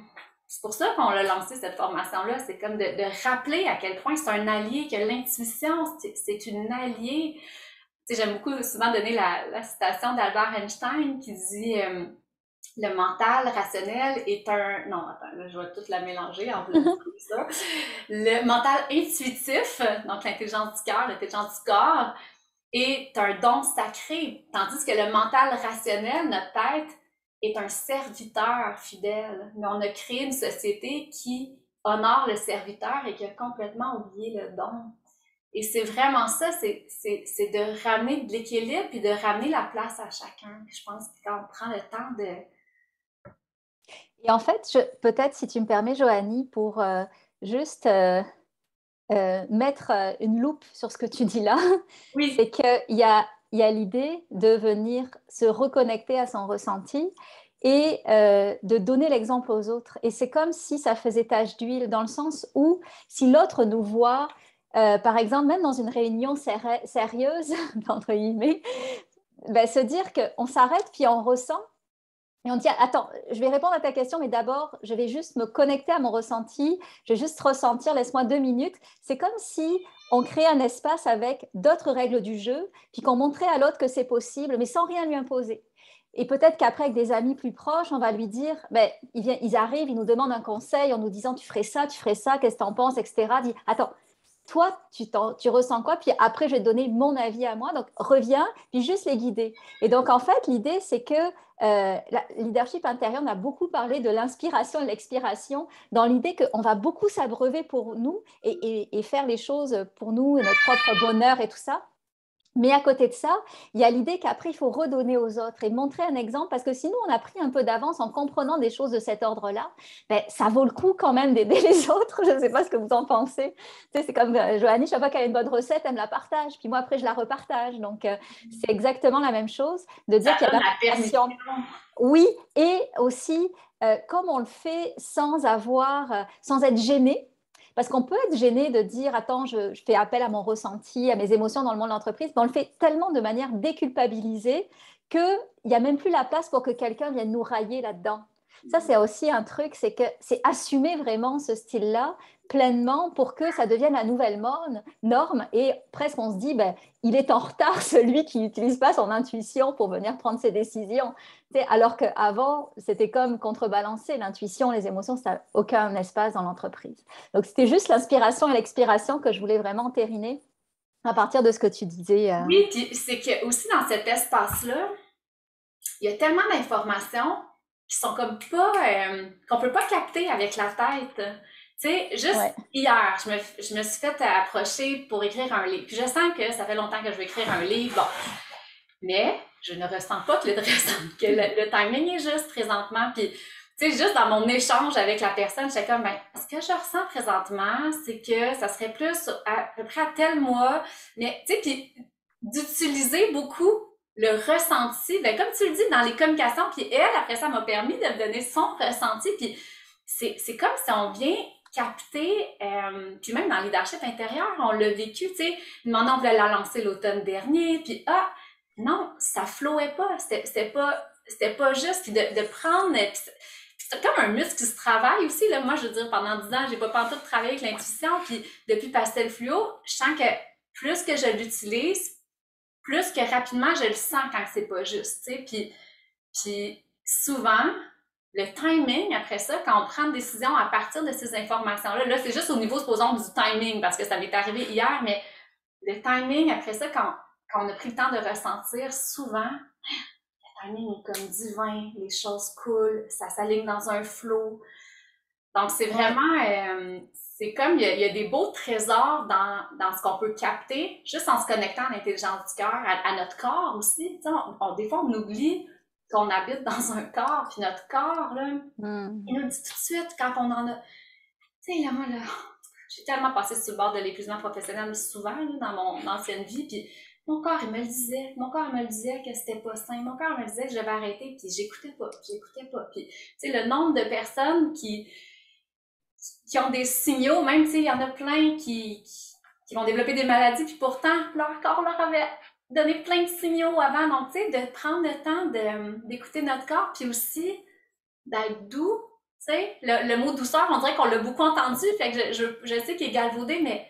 c'est pour ça qu'on a lancé cette formation-là, c'est comme de rappeler à quel point c'est un allié, que l'intuition, c'est une alliée. Tu sais, j'aime beaucoup souvent donner la citation d'Albert Einstein qui dit le mental rationnel est un... Non, attends, là, je vais tout la mélanger en plus de ça. Le mental intuitif, donc l'intelligence du cœur, l'intelligence du corps, est un don sacré, tandis que le mental rationnel, notre tête, est un serviteur fidèle. Mais on a créé une société qui honore le serviteur et qui a complètement oublié le don. Et c'est vraiment ça, c'est de ramener de l'équilibre puis de ramener la place à chacun. Puis je pense que quand on prend le temps de... Et en fait, peut-être, si tu me permets, Joanie, pour juste mettre une loupe sur ce que tu dis là, Oui. c'est qu'il y a l'idée de venir se reconnecter à son ressenti et de donner l'exemple aux autres. Et c'est comme si ça faisait tache d'huile, dans le sens où si l'autre nous voit, par exemple, même dans une réunion sérieuse, entre guillemets, ben, se dire qu'on s'arrête puis on ressent. Et on dit, attends, je vais répondre à ta question, mais d'abord, je vais juste me connecter à mon ressenti, je vais juste ressentir, laisse-moi 2 minutes. C'est comme si on créait un espace avec d'autres règles du jeu, puis qu'on montrait à l'autre que c'est possible, mais sans rien lui imposer. Et peut-être qu'après, avec des amis plus proches, on va lui dire, ben, ils arrivent, ils nous demandent un conseil en nous disant, tu ferais ça, qu'est-ce que tu en penses, etc. Dis, attends, toi, tu ressens quoi? Puis après, je vais te donner mon avis à moi. Donc, reviens, puis juste les guider. Et donc, en fait, l'idée, c'est que le leadership intérieur, on a beaucoup parlé de l'inspiration et l'expiration, dans l'idée qu'on va beaucoup s'abreuver pour nous et faire les choses pour nous et notre propre bonheur et tout ça. Mais à côté de ça, il y a l'idée qu'après, il faut redonner aux autres et montrer un exemple, parce que sinon, on a pris un peu d'avance en comprenant des choses de cet ordre-là. Ben, ça vaut le coup quand même d'aider les autres. Je ne sais pas ce que vous en pensez. Tu sais, c'est comme Joanie, chaque fois qu'elle a une bonne recette, elle me la partage. Puis moi, après, je la repartage. Donc, c'est exactement la même chose, de dire qu'il y a la permission. Oui, et aussi, comme on le fait sans être gêné. Parce qu'on peut être gêné de dire, attends, je fais appel à mon ressenti, à mes émotions dans le monde de l'entreprise, mais on le fait tellement de manière déculpabilisée qu'il n'y a même plus la place pour que quelqu'un vienne nous railler là-dedans. Ça, c'est aussi un truc, c'est que c'est assumer vraiment ce style-là pleinement pour que ça devienne la nouvelle norme. Et presque, on se dit, ben, il est en retard celui qui n'utilise pas son intuition pour venir prendre ses décisions. Alors qu'avant, c'était comme contrebalancer l'intuition, les émotions, ça n'a aucun espace dans l'entreprise. Donc, c'était juste l'inspiration et l'expiration que je voulais vraiment entériner à partir de ce que tu disais. Oui, puis c'est que aussi dans cet espace-là, il y a tellement d'informations qui sont comme pas, qu'on peut pas capter avec la tête. Tu sais, juste hier, je me suis fait approcher pour écrire un livre. Puis je sens que ça fait longtemps que je veux écrire un livre. Bon, mais je ne ressens pas que le timing est juste présentement. Puis, tu sais, juste dans mon échange avec la personne, j'étais comme, ben, ce que je ressens présentement, c'est que ça serait plus à peu près à tel mois. Mais, tu sais, puis d'utiliser beaucoup le ressenti. Ben, comme tu le dis, dans les communications, puis elle, après ça, m'a permis de me donner son ressenti, puis c'est comme si on vient capter, puis même dans le leadership intérieur, on l'a vécu, tu sais, maintenant on voulait la lancer l'automne dernier, puis non, ça flowait pas, c'était pas juste, puis de prendre, c'est comme un muscle qui se travaille aussi, là. Moi, je veux dire, pendant 10 ans, j'ai pas pantoute travaillé avec l'intuition, puis depuis Pastel Fluo, je sens que plus que je l'utilise, plus que rapidement je le sens quand c'est pas juste, tu sais, puis souvent, le timing après ça, quand on prend une décision à partir de ces informations-là, là, c'est juste au niveau, supposons, du timing, parce que ça m'est arrivé hier, mais le timing après ça, quand on a pris le temps de ressentir, souvent, le timing est comme divin, les choses coulent, ça s'aligne dans un flow. Donc, c'est vraiment, c'est comme, il y a des beaux trésors dans ce qu'on peut capter, juste en se connectant à l'intelligence du cœur, à notre corps aussi. Tu sais, des fois, on oublie qu'on habite dans un corps, puis notre corps, là, il nous dit tout de suite quand on en a... Tu sais, là, moi, là, j'ai tellement passé sur le bord de l'épuisement professionnel souvent, là, dans mon ancienne vie, puis mon corps, il me le disait. Mon corps me le disait que c'était pas sain. Mon corps me le disait que je devais arrêter, puis j'écoutais pas. Puis, tu sais, le nombre de personnes qui ont des signaux, même, tu sais, il y en a plein qui vont développer des maladies, puis pourtant, leur corps leur avait donné plein de signaux avant. Donc, tu sais, de prendre le temps d'écouter notre corps, puis aussi d'être doux, tu sais. Le mot douceur, on dirait qu'on l'a beaucoup entendu, fait que je sais qu'il est galvaudé, mais,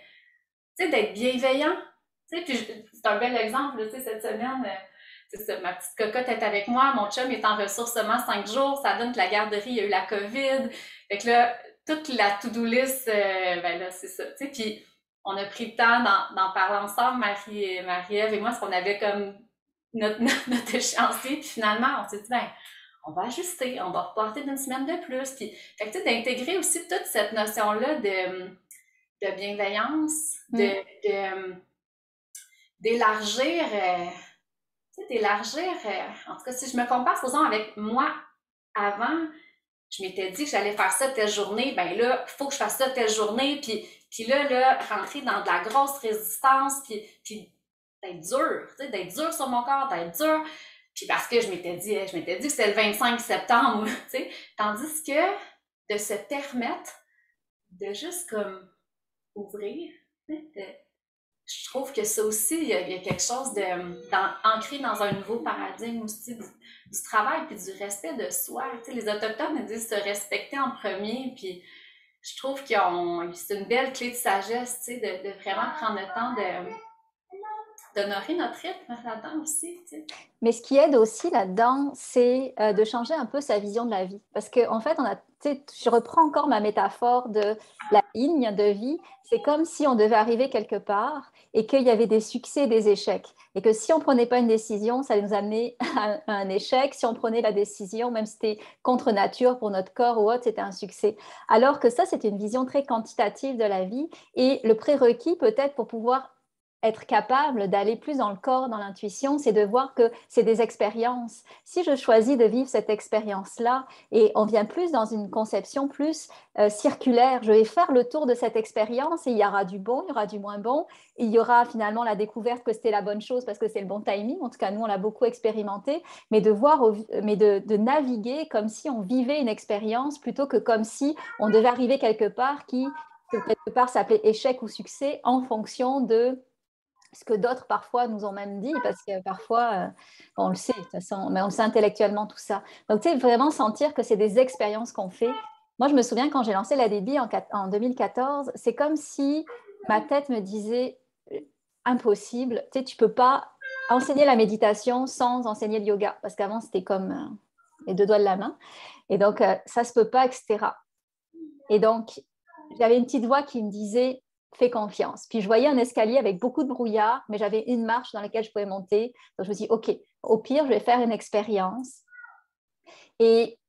tu sais, d'être bienveillant, tu sais, puis c'est un bel exemple, tu sais, cette semaine, c'est ça, ma petite cocotte est avec moi, mon chum est en ressourcement 5 jours, ça donne que la garderie, il y a eu la COVID, fait que là, toute la to-do list, ben là, c'est ça, tu sais, puis on a pris le temps d'en parler ensemble, Marie-Ève et moi, parce qu'on avait comme notre échéancier, puis finalement, on s'est dit, ben, on va ajuster, on va reporter d'une semaine de plus, puis, fait que tu sais, d'intégrer aussi toute cette notion-là de bienveillance, d'élargir, en tout cas, si je me compare, supposons, avec moi, avant, je m'étais dit que j'allais faire ça telle journée, ben là, il faut que je fasse ça telle journée, puis là, rentrer dans de la grosse résistance, puis d'être dur, tu sais, d'être dur sur mon corps, d'être dur, puis parce que je m'étais dit que c'était le 25 septembre, tu sais, tandis que de se permettre de juste comme ouvrir, je trouve que ça aussi, il y a quelque chose ancré dans un nouveau paradigme aussi du travail puis du respect de soi. Tu sais, les Autochtones me disent se respecter en premier, puis je trouve que c'est une belle clé de sagesse, tu sais, de vraiment prendre le temps d'honorer notre rythme là-dedans aussi. Tu sais. Mais ce qui aide aussi là-dedans, c'est de changer un peu sa vision de la vie. Parce qu'en fait, je reprends encore ma métaphore de la ligne de vie. C'est comme si on devait arriver quelque part et qu'il y avait des succès et des échecs. Et que si on ne prenait pas une décision, ça allait nous amener à un échec. Si on prenait la décision, même si c'était contre nature pour notre corps ou autre, c'était un succès. Alors que ça, c'est une vision très quantitative de la vie. Et le prérequis, peut-être, pour pouvoir être capable d'aller plus dans le corps, dans l'intuition, c'est de voir que c'est des expériences. Si je choisis de vivre cette expérience-là, et on vient plus dans une conception plus circulaire, je vais faire le tour de cette expérience et il y aura du bon, il y aura du moins bon, et il y aura finalement la découverte que c'était la bonne chose parce que c'est le bon timing. En tout cas, nous, on l'a beaucoup expérimenté, mais de naviguer comme si on vivait une expérience plutôt que comme si on devait arriver quelque part que quelque part s'appelait échec ou succès en fonction de ce que d'autres parfois nous ont même dit, parce que parfois, on le sait de toute façon, mais on le sait intellectuellement tout ça. Donc, tu sais, vraiment sentir que c'est des expériences qu'on fait. Moi, je me souviens quand j'ai lancé la DB en 2014, c'est comme si ma tête me disait impossible, tu sais, tu ne peux pas enseigner la méditation sans enseigner le yoga, parce qu'avant, c'était comme les deux doigts de la main. Et donc, ça ne se peut pas, etc. Et donc, j'avais une petite voix qui me disait fais confiance. Puis je voyais un escalier avec beaucoup de brouillard, mais j'avais une marche dans laquelle je pouvais monter. Donc je me suis dit, OK, au pire, je vais faire une expérience. Et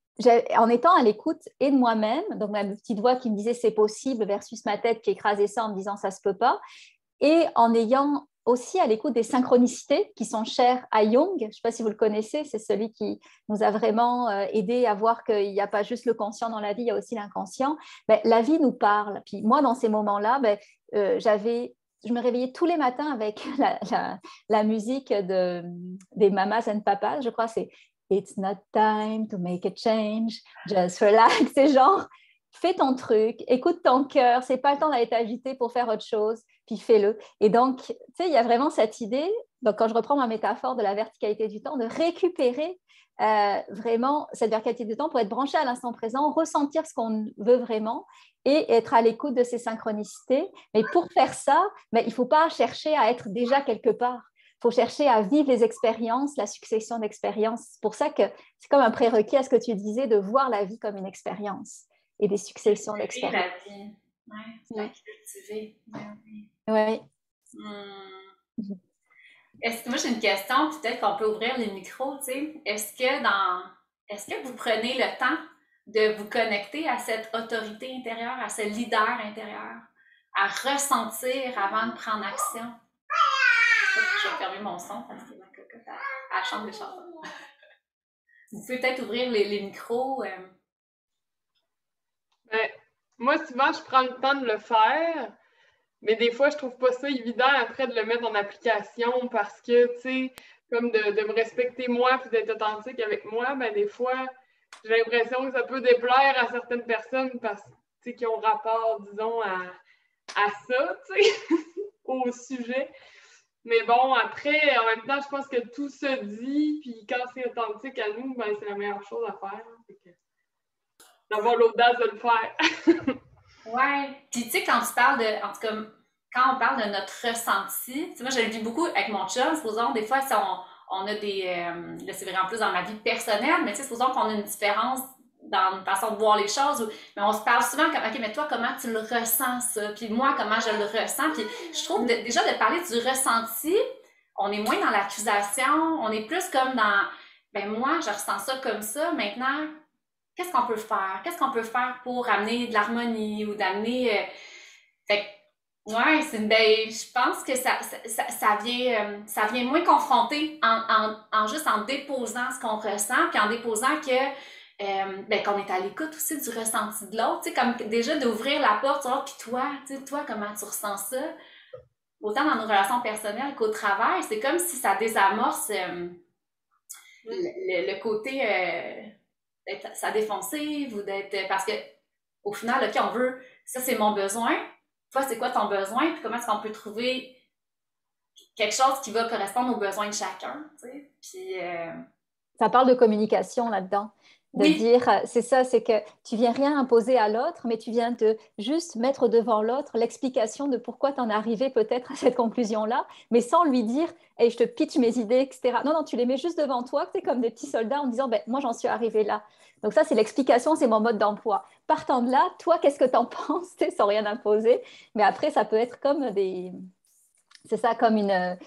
en étant à l'écoute et de moi-même, donc ma petite voix qui me disait c'est possible versus ma tête qui écrasait ça en me disant ça se peut pas, et en ayant aussi à l'écoute des synchronicités qui sont chères à Jung. Je ne sais pas si vous le connaissez, c'est celui qui nous a vraiment aidé à voir qu'il n'y a pas juste le conscient dans la vie, il y a aussi l'inconscient. La vie nous parle. Puis moi, dans ces moments-là, j'avais je me réveillais tous les matins avec la musique des mamas and papas, je crois, c'est It's not time to make a change, just relax. C'est genre, fais ton truc, écoute ton cœur, c'est pas le temps d'aller t'agiter pour faire autre chose, puis fais-le. Et donc, tu sais, il y a vraiment cette idée, donc quand je reprends ma métaphore de la verticalité du temps, de récupérer vraiment cette verticalité du temps pour être branché à l'instant présent, ressentir ce qu'on veut vraiment et être à l'écoute de ces synchronicités. Mais pour faire ça, il ne faut pas chercher à être déjà quelque part. Il faut chercher à vivre les expériences, la succession d'expériences. C'est pour ça que c'est comme un prérequis à ce que tu disais de voir la vie comme une expérience et des successions d'expériences. La vie, oui, la cultiver. Oui. Moi, j'ai une question, peut-être qu'on peut ouvrir les micros, tu sais. Est-ce que vous prenez le temps de vous connecter à cette autorité intérieure, à ce leader intérieur, à ressentir avant de prendre action? Je vais fermer mon son parce que ma cocotte, elle chante des chansons. Vous pouvez peut-être ouvrir les micros. Moi, souvent, je prends le temps de le faire, mais des fois, je trouve pas ça évident après de le mettre en application parce que, tu sais, comme de me respecter moi puis d'être authentique avec moi, des fois, j'ai l'impression que ça peut déplaire à certaines personnes parce que, qui ont rapport, disons, à ça, tu sais, au sujet. Mais bon, après, en même temps, je pense que tout se dit, puis quand c'est authentique à nous, c'est la meilleure chose à faire. D'avoir l'audace de le faire. Ouais. Puis tu sais, quand tu parles en tout cas, quand on parle de notre ressenti, moi je le vis beaucoup avec mon chum, supposons des fois, si on a des, là c'est vraiment plus dans ma vie personnelle, mais tu sais, supposons qu'on a une différence dans une façon de voir les choses, mais on se parle souvent comme, OK, mais toi, comment tu le ressens ça? Puis moi, comment je le ressens? Puis je trouve déjà de parler du ressenti, on est moins dans l'accusation, on est plus comme dans, moi, je ressens ça comme ça, maintenant, qu'est-ce qu'on peut faire? Qu'est-ce qu'on peut faire pour amener de l'harmonie ou d'amener... Fait que, ouais, je pense que ça vient moins confronter juste en déposant ce qu'on ressent, puis en déposant qu'on est à l'écoute aussi du ressenti de l'autre, tu sais, comme déjà d'ouvrir la porte, puis toi, comment tu ressens ça? Autant dans nos relations personnelles qu'au travail, c'est comme si ça désamorce le côté... d'être sa défensive ou d'être... Parce que au final, OK, on veut... Ça, c'est mon besoin. Toi, c'est quoi ton besoin? Puis comment est-ce qu'on peut trouver quelque chose qui va correspondre aux besoins de chacun, tu sais? Puis... Ça parle de communication là-dedans. De dire, c'est ça, c'est que tu viens rien imposer à l'autre, mais tu viens de juste mettre devant l'autre l'explication de pourquoi tu en es arrivé peut-être à cette conclusion-là, mais sans lui dire, hey, je te pitch mes idées, etc. Non, tu les mets juste devant toi, tu es comme des petits soldats en disant, moi j'en suis arrivé là. Donc ça, c'est l'explication, c'est mon mode d'emploi. Partant de là, toi, qu'est-ce que tu en penses, sans rien imposer. Mais après, ça peut être comme c'est ça, comme une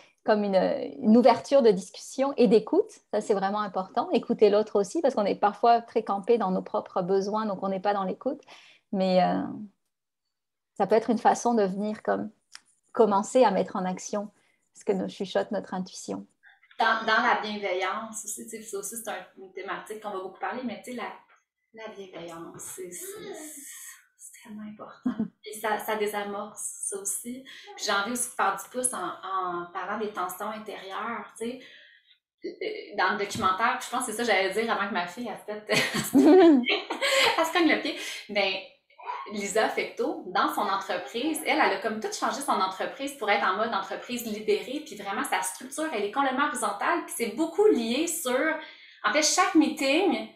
ouverture de discussion et d'écoute. Ça, c'est vraiment important. Écouter l'autre aussi, parce qu'on est parfois très campé dans nos propres besoins, donc on n'est pas dans l'écoute. Mais ça peut être une façon de venir commencer à mettre en action ce que nous chuchote notre intuition. Dans la bienveillance aussi, ça aussi, c'est une thématique qu'on va beaucoup parler, mais tu sais, la bienveillance, c'est tellement important. Et ça désamorce ça aussi. Puis j'ai envie aussi de faire du pouce en parlant des tensions intérieures, tu sais. Dans le documentaire, je pense que c'est ça que j'allais dire avant que ma fille, elle se cogne le pied. Lisa Fecteau, dans son entreprise, elle a comme tout changé son entreprise pour être en mode entreprise libérée, puis vraiment sa structure, elle est complètement horizontale, puis c'est beaucoup lié sur, en fait, chaque meeting,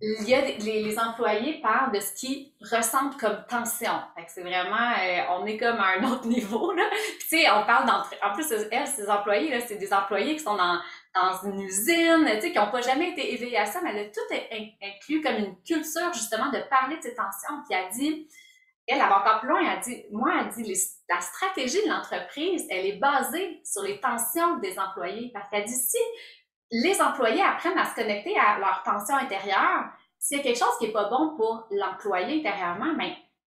il y a les employés parlent de ce qu'ils ressentent comme tension. Fait que c'est vraiment, on est comme à un autre niveau, là. Puis tu sais, on parle en plus, elle, ses employés, là, c'est des employés qui sont dans une usine, tu sais, qui n'ont pas jamais été éveillés à ça, mais elle a tout inclus comme une culture, justement, de parler de ces tensions. Puis elle dit, elle va encore plus loin, elle dit, la stratégie de l'entreprise, elle est basée sur les tensions des employés. Parce qu'elle dit, si les employés apprennent à se connecter à leur tension intérieure, s'il y a quelque chose qui n'est pas bon pour l'employé intérieurement,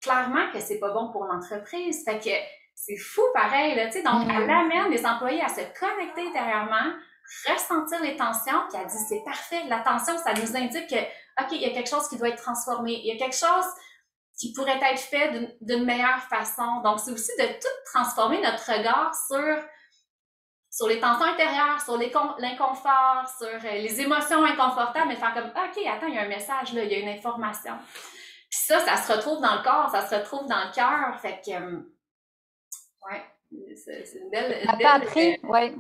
clairement que c'est pas bon pour l'entreprise. Fait que c'est fou pareil, là, tu sais. Donc, elle amène les employés à se connecter intérieurement, ressentir les tensions, puis elle dit, c'est parfait, la tension, ça nous indique que, OK, il y a quelque chose qui doit être transformé, il y a quelque chose qui pourrait être fait d'une meilleure façon. Donc, c'est aussi de tout transformer notre regard sur les tensions intérieures, sur l'inconfort, sur les émotions inconfortables, mais faire comme, OK, attends, il y a un message là, il y a une information. Puis ça se retrouve dans le corps, ça se retrouve dans le cœur. Fait que, ouais. C'est une belle,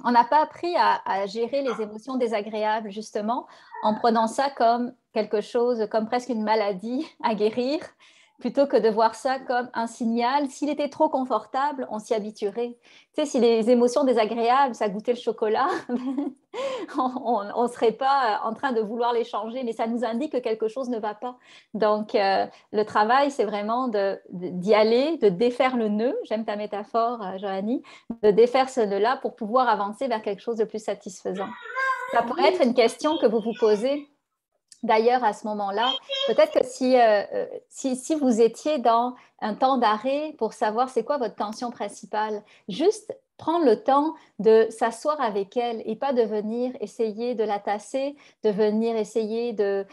on n'a pas appris à gérer les émotions désagréables, justement, en prenant ça comme quelque chose, comme presque une maladie à guérir, plutôt que de voir ça comme un signal. S'il était trop confortable, on s'y habituerait. Tu sais, si les émotions désagréables, ça goûtait le chocolat, on ne serait pas en train de vouloir les changer, mais ça nous indique que quelque chose ne va pas. Donc, le travail, c'est vraiment d'y aller, de défaire le nœud, j'aime ta métaphore, Joanie, de défaire ce nœud-là pour pouvoir avancer vers quelque chose de plus satisfaisant. Ça pourrait être une question que vous vous posez. D'ailleurs, à ce moment-là, peut-être que si vous étiez dans un temps d'arrêt pour savoir c'est quoi votre tension principale, juste prendre le temps de s'asseoir avec elle et pas de venir essayer de la tasser, de venir essayer de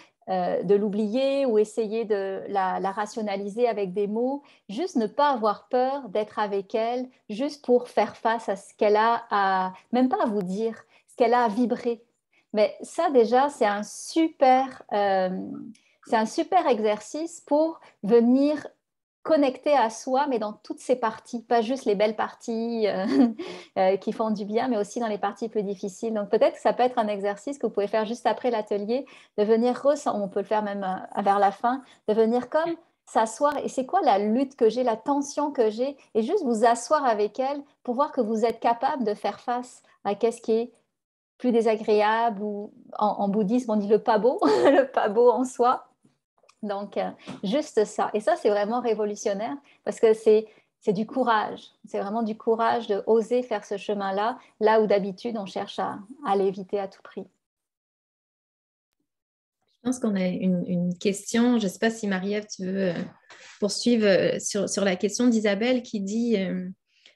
l'oublier ou essayer de la rationaliser avec des mots, juste ne pas avoir peur d'être avec elle, juste pour faire face à ce qu'elle a à, même pas à vous dire, ce qu'elle a à vibrer. Mais ça, déjà, c'est un super exercice pour venir connecter à soi, mais dans toutes ses parties, pas juste les belles parties qui font du bien, mais aussi dans les parties plus difficiles. Donc, peut-être que ça peut être un exercice que vous pouvez faire juste après l'atelier, de venir on peut le faire même vers la fin, de venir comme s'asseoir, et c'est quoi la lutte que j'ai, la tension que j'ai, et juste vous asseoir avec elle pour voir que vous êtes capable de faire face à qu'est-ce qui est plus désagréable, ou en bouddhisme, on dit le pas beau, le pas beau en soi. Donc, juste ça. Et ça, c'est vraiment révolutionnaire parce que c'est du courage. C'est vraiment du courage de oser faire ce chemin-là, là où d'habitude, on cherche à l'éviter à tout prix. Je pense qu'on a une question. Je ne sais pas si Marie-Ève, tu veux poursuivre sur la question d'Isabelle qui dit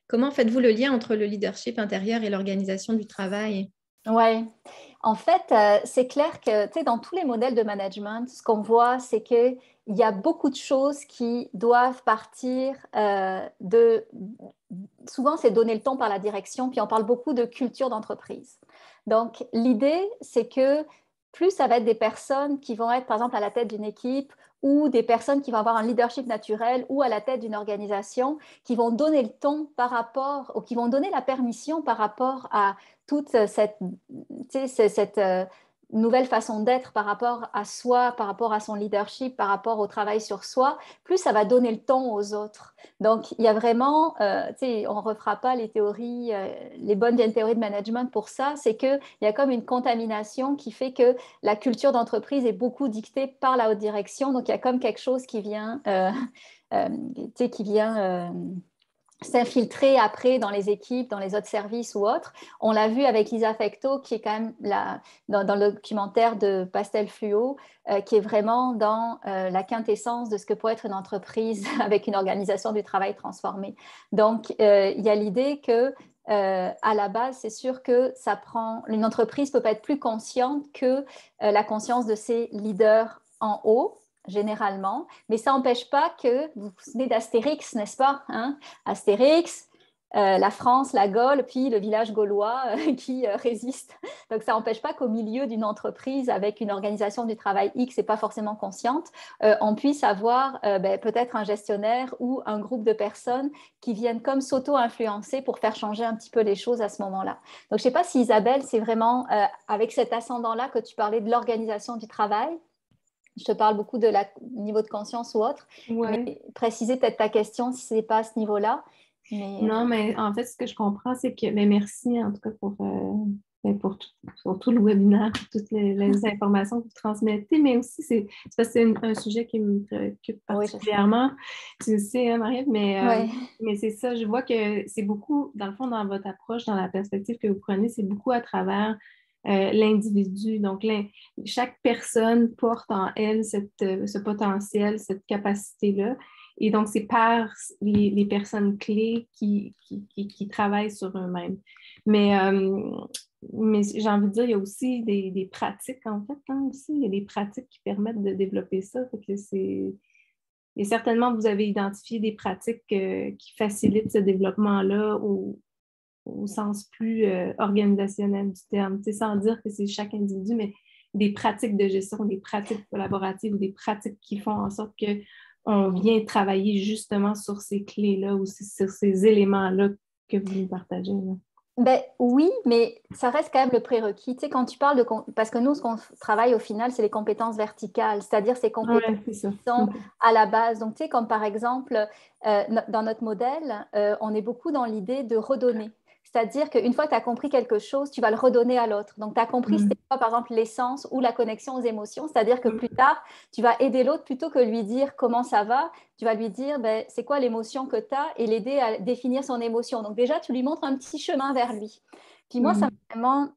comment faites-vous le lien entre le leadership intérieur et l'organisation du travail? Oui, en fait, c'est clair que dans tous les modèles de management, ce qu'on voit, c'est qu'il y a beaucoup de choses qui doivent partir souvent, c'est donner le ton par la direction, puis on parle beaucoup de culture d'entreprise. Donc, l'idée, c'est que plus ça va être des personnes qui vont être, par exemple, à la tête d'une équipe ou des personnes qui vont avoir un leadership naturel ou à la tête d'une organisation, qui vont donner le ton par rapport, ou qui vont donner la permission par rapport à toute cette nouvelle façon d'être par rapport à soi, par rapport à son leadership, par rapport au travail sur soi, plus ça va donner le ton aux autres. Donc, il y a vraiment, on ne refera pas les théories, les bonnes vieilles théories de management pour ça, c'est qu'il y a comme une contamination qui fait que la culture d'entreprise est beaucoup dictée par la haute direction. Donc, il y a comme quelque chose qui vient, s'infiltrer après dans les équipes, dans les autres services ou autres. On l'a vu avec Lisa Fecteau, qui est quand même dans le documentaire de Pastel Fluo, qui est vraiment dans la quintessence de ce que peut être une entreprise avec une organisation du travail transformée. Donc, il y a l'idée que à la base, c'est sûr que une entreprise peut pas être plus consciente que la conscience de ses leaders en haut, généralement, mais ça n'empêche pas que, vous vous souvenez d'Astérix, n'est-ce pas, hein? Astérix, la France, la Gaule, puis le village gaulois qui résiste. Donc, ça n'empêche pas qu'au milieu d'une entreprise avec une organisation du travail X et pas forcément consciente, on puisse avoir peut-être un gestionnaire ou un groupe de personnes qui viennent comme s'auto-influencer pour faire changer un petit peu les choses à ce moment-là. Donc, je ne sais pas si Isabelle, c'est vraiment avec cet ascendant-là que tu parlais de l'organisation du travail. Je te parle beaucoup de niveau de conscience ou autre. Ouais. Mais préciser peut-être ta question si ce n'est pas à ce niveau-là. Mais... Non, mais en fait, ce que je comprends, c'est que, mais merci en tout cas pour tout le webinaire, pour toutes les informations que vous transmettez, mais aussi, c'est parce que c'est un sujet qui me préoccupe particulièrement. Tu le sais, hein, Marie-Ève, mais c'est ça, je vois que c'est beaucoup, dans le fond, dans votre approche, dans la perspective que vous prenez, c'est beaucoup à travers l'individu. Donc, chaque personne porte en elle ce potentiel, cette capacité-là. Et donc, c'est par les personnes clés qui travaillent sur eux-mêmes. Mais j'ai envie de dire, il y a aussi des pratiques, en fait, hein, aussi. Il y a des pratiques qui permettent de développer ça. Fait que Et certainement, vous avez identifié des pratiques qui facilitent ce développement-là au sens plus organisationnel du terme, sans dire que c'est chaque individu, mais des pratiques de gestion, des pratiques collaboratives ou des pratiques qui font en sorte qu'on vient travailler justement sur ces clés-là ou sur ces éléments-là que vous nous partagez. Là. Ben, oui, mais ça reste quand même le prérequis. Tu sais, quand tu parles de... Parce que nous, ce qu'on travaille au final, c'est les compétences verticales, c'est-à-dire ces compétences qui sont à la base. Donc, tu sais, comme par exemple, dans notre modèle, on est beaucoup dans l'idée de redonner. C'est-à-dire qu'une fois que tu as compris quelque chose, tu vas le redonner à l'autre. Donc, tu as compris, c'était quoi, par exemple, l'essence ou la connexion aux émotions. C'est-à-dire que plus tard, tu vas aider l'autre plutôt que lui dire comment ça va. Tu vas lui dire, ben, c'est quoi l'émotion que tu as et l'aider à définir son émotion. Donc, déjà, tu lui montres un petit chemin vers lui. Puis moi, ça m'a vraiment...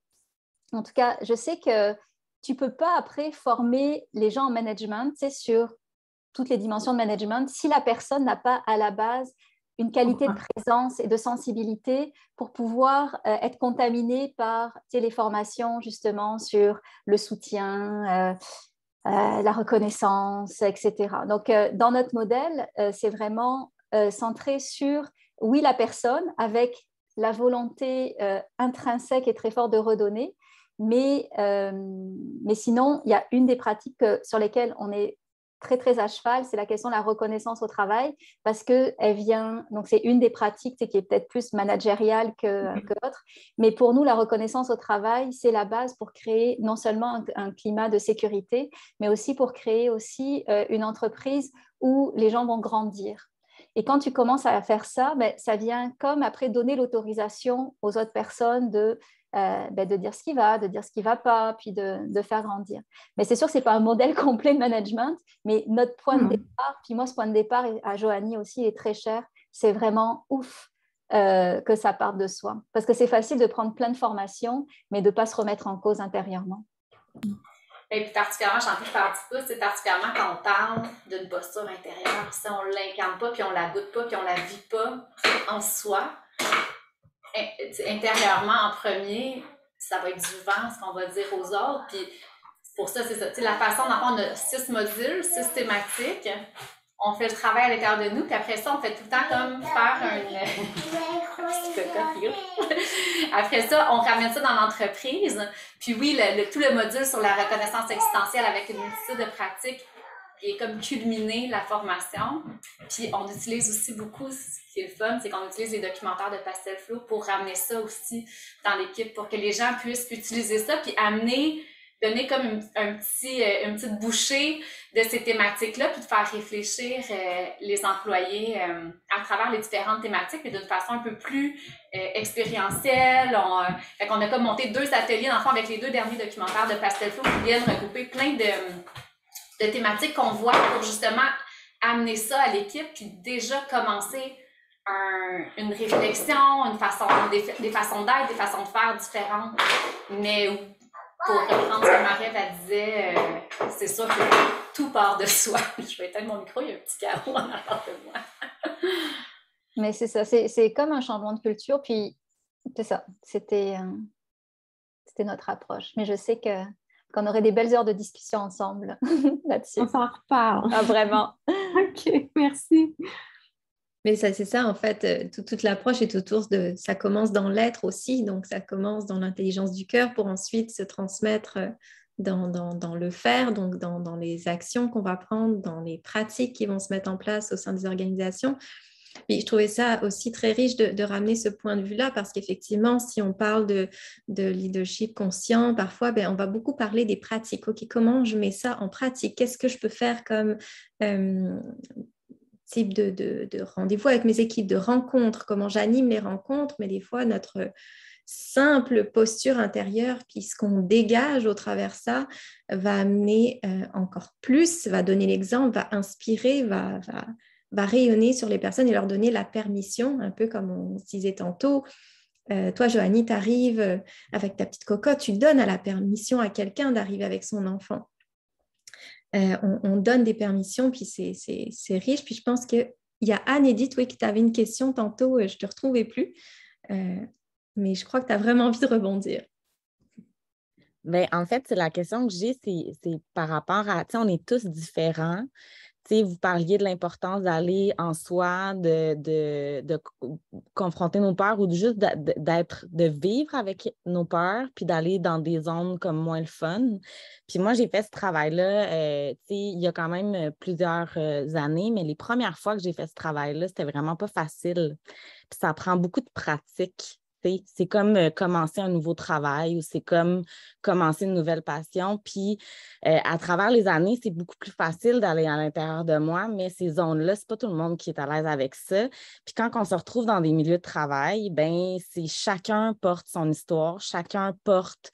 En tout cas, je sais que tu ne peux pas après former les gens en management, tu sais, sur toutes les dimensions de management si la personne n'a pas à la base une qualité de présence et de sensibilité pour pouvoir être contaminée par les formations justement sur le soutien, la reconnaissance, etc. Donc, dans notre modèle, c'est vraiment centré sur, oui, la personne avec la volonté intrinsèque et très forte de redonner, mais sinon, il y a une des pratiques sur lesquelles on est très, très à cheval, c'est la question de la reconnaissance au travail, parce qu'elle vient, donc c'est une des pratiques qui est peut-être plus managériale que l'autre, mais pour nous, la reconnaissance au travail, c'est la base pour créer non seulement un climat de sécurité, mais aussi pour créer aussi une entreprise où les gens vont grandir. Et quand tu commences à faire ça, ben, ça vient comme après donner l'autorisation aux autres personnes de dire ce qui va, de dire ce qui ne va pas, puis de faire grandir. Mais c'est sûr que ce n'est pas un modèle complet de management, mais notre point de départ, puis moi, ce point de départ à Joanie aussi est très cher, c'est vraiment ouf que ça parte de soi. Parce que c'est facile de prendre plein de formations, mais de ne pas se remettre en cause intérieurement. Et puis particulièrement, j'en ai parlé du pouce, c'est particulièrement quand on parle d'une posture intérieure, si on ne l'incarne pas, puis on ne la goûte pas, puis on ne la vit pas en soi, intérieurement en premier, ça va être du vent, ce qu'on va dire aux autres. Puis pour ça, c'est ça. La façon d'en on a 6 modules, 6 thématiques. On fait le travail à l'intérieur de nous, puis après ça, on fait tout le temps comme faire Après ça, on ramène ça dans l'entreprise. Puis oui, tout le module sur la reconnaissance existentielle avec une multitude de pratiques qui est comme culminer la formation. Puis on utilise aussi beaucoup, ce qui est le fun, c'est qu'on utilise les documentaires de Pastel Flow pour ramener ça aussi dans l'équipe, pour que les gens puissent utiliser ça, puis donner comme une petite bouchée de ces thématiques-là, puis de faire réfléchir les employés à travers les différentes thématiques, mais d'une façon un peu plus expérientielle. Fait qu'on a comme monté 2 ateliers, dans le fond, avec les 2 derniers documentaires de Pastel Flow qui viennent regrouper plein de thématiques qu'on voit pour justement amener ça à l'équipe, puis déjà commencer une réflexion, des façons d'être, des façons de faire différentes. Mais pour reprendre ce que Marie-Ève, elle disait, c'est sûr que tout part de soi. Je vais éteindre mon micro, il y a un petit chaos en arrière de moi. Mais c'est ça, c'est comme un changement de culture, puis c'est ça, c'était notre approche. Mais je sais qu'on aurait des belles heures de discussion ensemble là-dessus. On s'en reparle. Ah, vraiment. OK, merci. Mais ça, c'est ça, en fait, toute l'approche est autour de... Ça commence dans l'être aussi, donc ça commence dans l'intelligence du cœur pour ensuite se transmettre dans le faire, donc dans les actions qu'on va prendre, dans les pratiques qui vont se mettre en place au sein des organisations. Et je trouvais ça aussi très riche de ramener ce point de vue-là, parce qu'effectivement, si on parle de leadership conscient, parfois, on va beaucoup parler des pratiques. OK, comment je mets ça en pratique? Qu'est-ce que je peux faire comme type de rendez-vous avec mes équipes, de rencontres, comment j'anime les rencontres, mais des fois, notre simple posture intérieure, puis ce qu'on dégage au travers ça, va amener encore plus, va donner l'exemple, va inspirer, va rayonner sur les personnes et leur donner la permission, un peu comme on se disait tantôt. Toi, Joanie, tu arrives avec ta petite cocotte, tu donnes la permission à quelqu'un d'arriver avec son enfant. On donne des permissions, puis c'est riche. Puis je pense qu'il y a Anne-Édith, oui, qui t'avait une question tantôt, je ne te retrouvais plus. Mais je crois que tu as vraiment envie de rebondir. Bien, en fait, la question que j'ai, c'est par rapport à, tu sais, on est tous différents. Tu sais, vous parliez de l'importance d'aller en soi, de confronter nos peurs ou juste de vivre avec nos peurs, puis d'aller dans des zones comme moins le fun. Puis moi, j'ai fait ce travail-là, tu sais, il y a quand même plusieurs années, mais les premières fois que j'ai fait ce travail-là, c'était vraiment pas facile. Puis ça prend beaucoup de pratique. C'est comme commencer un nouveau travail ou c'est comme commencer une nouvelle passion. Puis, à travers les années, c'est beaucoup plus facile d'aller à l'intérieur de moi, mais ces zones-là, c'est pas tout le monde qui est à l'aise avec ça. Puis, quand on se retrouve dans des milieux de travail, ben c'est chacun porte son histoire, chacun porte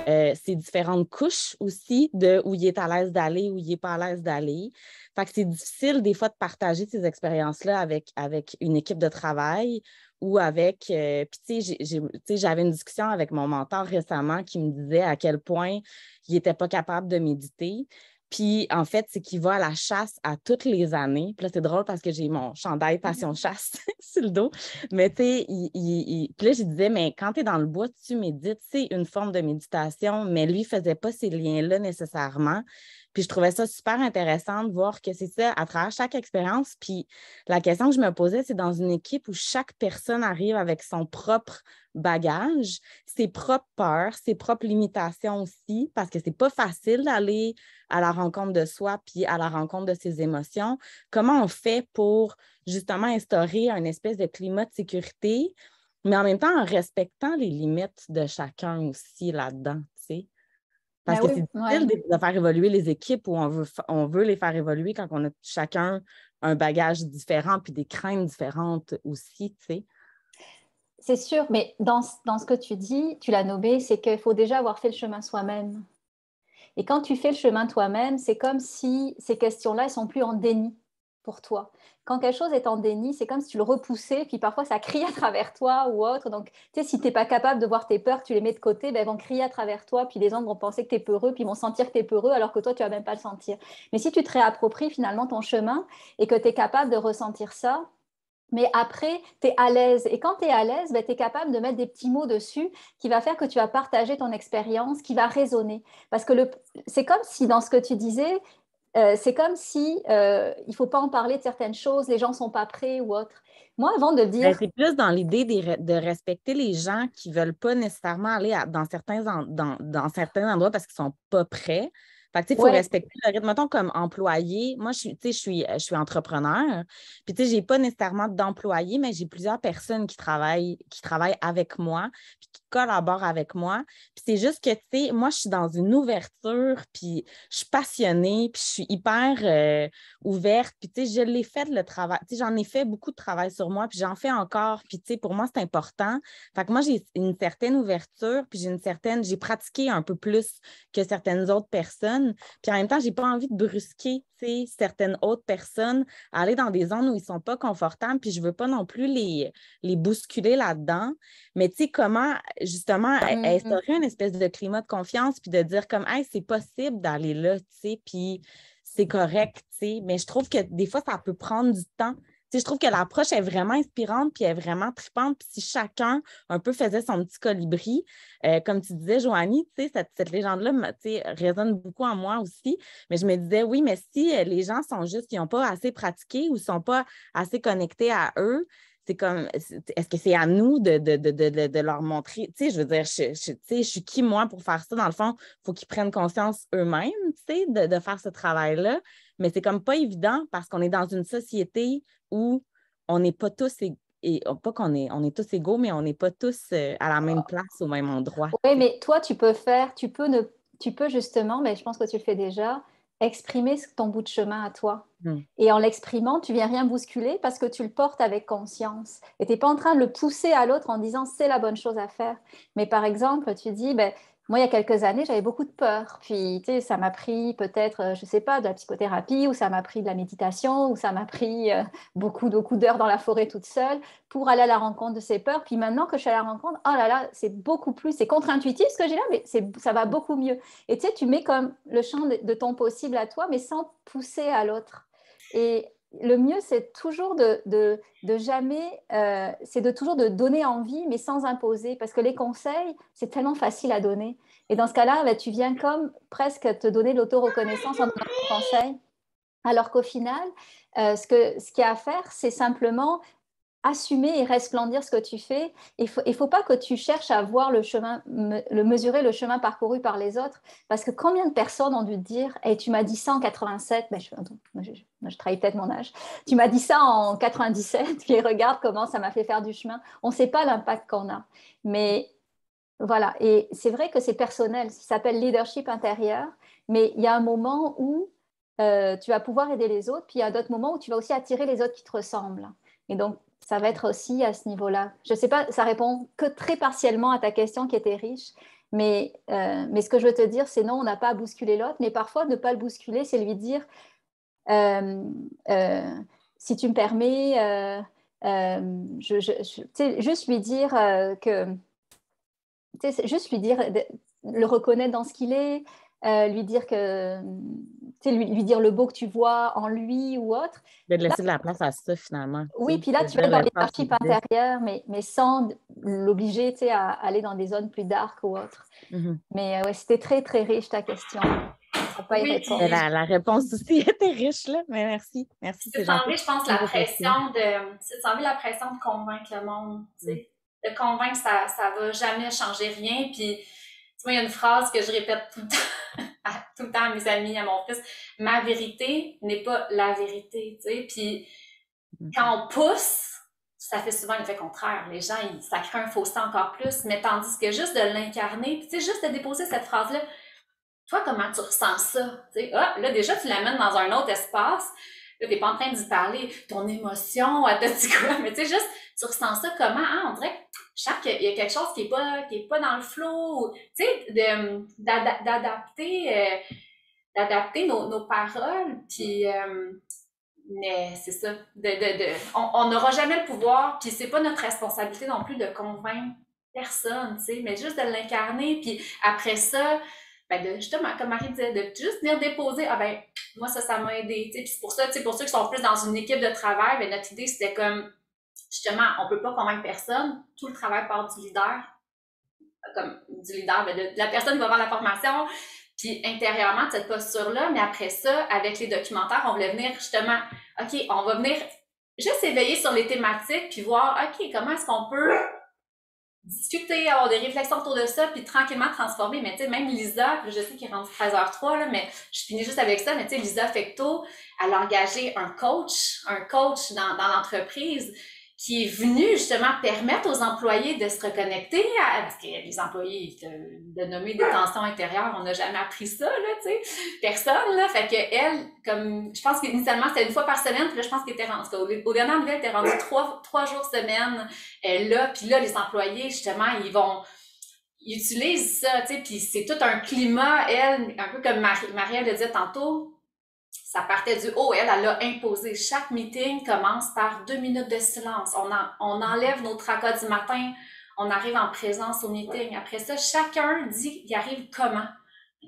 ses différentes couches aussi de où il est à l'aise d'aller, où il n'est pas à l'aise d'aller. Fait que c'est difficile des fois de partager ces expériences-là avec une équipe de travail ou avec... puis, tu sais, j'avais une discussion avec mon mentor récemment qui me disait à quel point il n'était pas capable de méditer. Puis, en fait, c'est qu'il va à la chasse à toutes les années. Puis là, c'est drôle parce que j'ai mon chandail Passion Chasse sur le dos. Mais tu sais, puis là, je disais, mais quand tu es dans le bois, tu médites, c'est une forme de méditation, mais lui ne faisait pas ces liens-là nécessairement. Puis je trouvais ça super intéressant de voir que c'est ça, à travers chaque expérience. Puis la question que je me posais, c'est dans une équipe où chaque personne arrive avec son propre bagage, ses propres peurs, ses propres limitations aussi, parce que c'est pas facile d'aller à la rencontre de soi puis à la rencontre de ses émotions. Comment on fait pour justement instaurer un espèce de climat de sécurité, mais en même temps en respectant les limites de chacun aussi là-dedans, tu sais? Parce que oui, c'est difficile de faire évoluer les équipes où on veut les faire évoluer quand on a chacun un bagage différent puis des craintes différentes aussi, tu sais. C'est sûr, mais dans ce que tu dis, tu l'as nommé, c'est qu'il faut déjà avoir fait le chemin soi-même. Et quand tu fais le chemin toi-même, c'est comme si ces questions-là, elles sont plus en déni pour toi. Quand quelque chose est en déni, c'est comme si tu le repoussais, puis parfois ça crie à travers toi ou autre. Donc, tu sais, si tu n'es pas capable de voir tes peurs, tu les mets de côté, ben, elles vont crier à travers toi, puis les gens vont penser que tu es peureux, puis ils vont sentir que tu es peureux, alors que toi, tu ne vas même pas le sentir. Mais si tu te réappropries finalement ton chemin et que tu es capable de ressentir ça, mais après, tu es à l'aise. Et quand tu es à l'aise, ben, tu es capable de mettre des petits mots dessus qui va faire que tu vas partager ton expérience, qui va résonner. Parce que c'est comme si, dans ce que tu disais, c'est comme si il ne faut pas en parler de certaines choses, les gens ne sont pas prêts ou autre. Moi, avant de dire... C'est plus dans l'idée de respecter les gens qui ne veulent pas nécessairement aller dans certains endroits parce qu'ils ne sont pas prêts. Fait que, il faut respecter le rythme. Mettons, comme employé, moi, je suis entrepreneur. Puis, tu sais, je n'ai pas nécessairement d'employés, mais j'ai plusieurs personnes qui travaillent avec moi, puis qui collaborent avec moi. Puis, c'est juste que, tu sais, moi, je suis dans une ouverture, puis je suis passionnée, puis je suis hyper ouverte. Puis, tu sais, je l'ai fait le travail. Tu sais, j'en ai fait beaucoup de travail sur moi, puis j'en fais encore. Puis, tu sais, pour moi, c'est important. Fait que moi, j'ai une certaine ouverture, puis j'ai pratiqué un peu plus que certaines autres personnes. Puis en même temps, je n'ai pas envie de brusquer certaines autres personnes à aller dans des zones où ils ne sont pas confortables, puis je ne veux pas non plus les bousculer là-dedans. Mais tu sais, comment justement instaurer une espèce de climat de confiance, puis de dire comme, hey, c'est possible d'aller là, tu sais, puis c'est correct, tu sais. Mais je trouve que des fois, ça peut prendre du temps. Je trouve que l'approche est vraiment inspirante puis est vraiment trippante. Puis si chacun un peu faisait son petit colibri, comme tu disais, Joanie, cette légende-là résonne beaucoup en moi aussi. Mais je me disais, oui, mais si les gens sont juste, ils n'ont pas assez pratiqué ou ne sont pas assez connectés à eux, c'est comme, est-ce que c'est à nous de leur montrer? Tu sais, je veux dire, je suis qui, moi, pour faire ça? Dans le fond, il faut qu'ils prennent conscience eux-mêmes, tu sais, de faire ce travail-là. Mais c'est comme pas évident parce qu'on est dans une société où on n'est pas tous, pas qu'on est, on est tous égaux, mais on n'est pas tous à la même place, au même endroit. Oui, mais toi, tu peux justement, mais je pense que tu le fais déjà, exprimer ton bout de chemin à toi. Et en l'exprimant, tu ne viens rien bousculer parce que tu le portes avec conscience. Et tu n'es pas en train de le pousser à l'autre en disant c'est la bonne chose à faire. Mais par exemple, tu dis, ben, moi, il y a quelques années, j'avais beaucoup de peur. Puis, tu sais, ça m'a pris peut-être, je ne sais pas, de la psychothérapie, ou ça m'a pris de la méditation, ou ça m'a pris beaucoup d'heures dans la forêt toute seule pour aller à la rencontre de ces peurs. Puis maintenant que je suis à la rencontre, oh là là, c'est beaucoup plus, c'est contre-intuitif ce que j'ai là, mais ça va beaucoup mieux. Et tu sais, tu mets comme le champ de ton possible à toi, mais sans pousser à l'autre. Et le mieux, c'est toujours c'est de toujours de donner envie, mais sans imposer, parce que les conseils, c'est tellement facile à donner. Et dans ce cas-là, tu viens comme presque te donner l'auto-reconnaissance en donnant un conseil. Alors qu'au final, ce qu'il y a à faire, c'est simplement assumer et resplendir ce que tu fais. Il faut pas que tu cherches à voir mesurer le chemin parcouru par les autres, parce que combien de personnes ont dû te dire hey, tu m'as dit ça en 87, je trahis peut-être mon âge, tu m'as dit ça en 97, et regarde comment ça m'a fait faire du chemin. On ne sait pas l'impact qu'on a. Mais voilà, et c'est vrai que c'est personnel, ça s'appelle leadership intérieur, mais il y a un moment où tu vas pouvoir aider les autres, puis il y a d'autres moments où tu vas aussi attirer les autres qui te ressemblent. Et donc, ça va être aussi à ce niveau-là. Je ne sais pas, ça répond que très partiellement à ta question qui était riche, mais ce que je veux te dire, c'est non, on n'a pas à bousculer l'autre, mais parfois, ne pas le bousculer, c'est lui dire, si tu me permets, juste lui dire juste lui dire, le reconnaître dans ce qu'il est, lui dire que... lui dire le beau que tu vois en lui ou autre. De laisser de la place à ça, finalement. Oui, puis là, tu vas être dans les leadership intérieur, mais sans l'obliger à aller dans des zones plus dark ou autres. Mais ouais, c'était très, très riche ta question. La réponse aussi était riche, là, mais merci. Merci. C'est s'enlever, je pense, la pression de convaincre le monde. De convaincre, ça ne va jamais changer rien. Puis, tu vois, il y a une phrase que je répète tout le temps à mes amis, à mon fils. Ma vérité n'est pas la vérité, tu sais. Puis, quand on pousse, ça fait souvent l'effet contraire. Les gens, ça crée un fossé encore plus. Mais tandis que juste de l'incarner, tu sais, juste de déposer cette phrase-là, toi, comment tu ressens ça? Tu sais, là, déjà, tu l'amènes dans un autre espace. Là, t'es pas en train d'y parler. Ton émotion, elle te dit quoi? Mais tu sais, juste, tu ressens ça comment? Hein? On dirait que je sens qu'il y a quelque chose qui est pas dans le flow. Tu sais, d'adapter nos paroles. Puis, mais c'est ça. On n'aura jamais le pouvoir. Puis, c'est pas notre responsabilité non plus de convaincre personne, tu sais, mais juste de l'incarner. Puis, après ça, justement, comme Marie disait, de juste venir déposer, moi, ça m'a aidé. Puis c'est pour ça, pour ceux qui sont plus dans une équipe de travail, notre idée, c'était comme, justement, on peut pas convaincre personne. Tout le travail part du leader. Comme du leader, de la personne qui va avoir la formation. Puis intérieurement, de cette posture-là, mais après ça, avec les documentaires, on voulait venir justement, OK, on va venir juste éveiller sur les thématiques, puis voir, OK, comment est-ce qu'on peut discuter, avoir des réflexions autour de ça, puis tranquillement transformer. Mais tu sais, même Lisa, je sais qu'il est rendu 13h03, là, mais je finis juste avec ça, mais tu sais, Lisa Fecteau, elle a engagé un coach dans l'entreprise qui est venu justement permettre aux employés de se reconnecter parce que les employés, de nommer des tensions intérieures, on n'a jamais appris ça, là, tu sais. Personne, là. Fait que elle, comme, je pense qu'initialement, c'était une fois par semaine, puis là, je pense qu'elle était rendue, au dernier nouvelle, elle était rendue 3 jours semaine, là, puis là, les employés, justement, ils utilisent ça, tu sais, puis c'est tout un climat, elle, un peu comme Marie-Ève le disait tantôt, ça partait du haut, elle a imposé. Chaque meeting commence par 2 minutes de silence. On enlève nos tracas du matin, on arrive en présence au meeting. Après ça, chacun dit il arrive comment.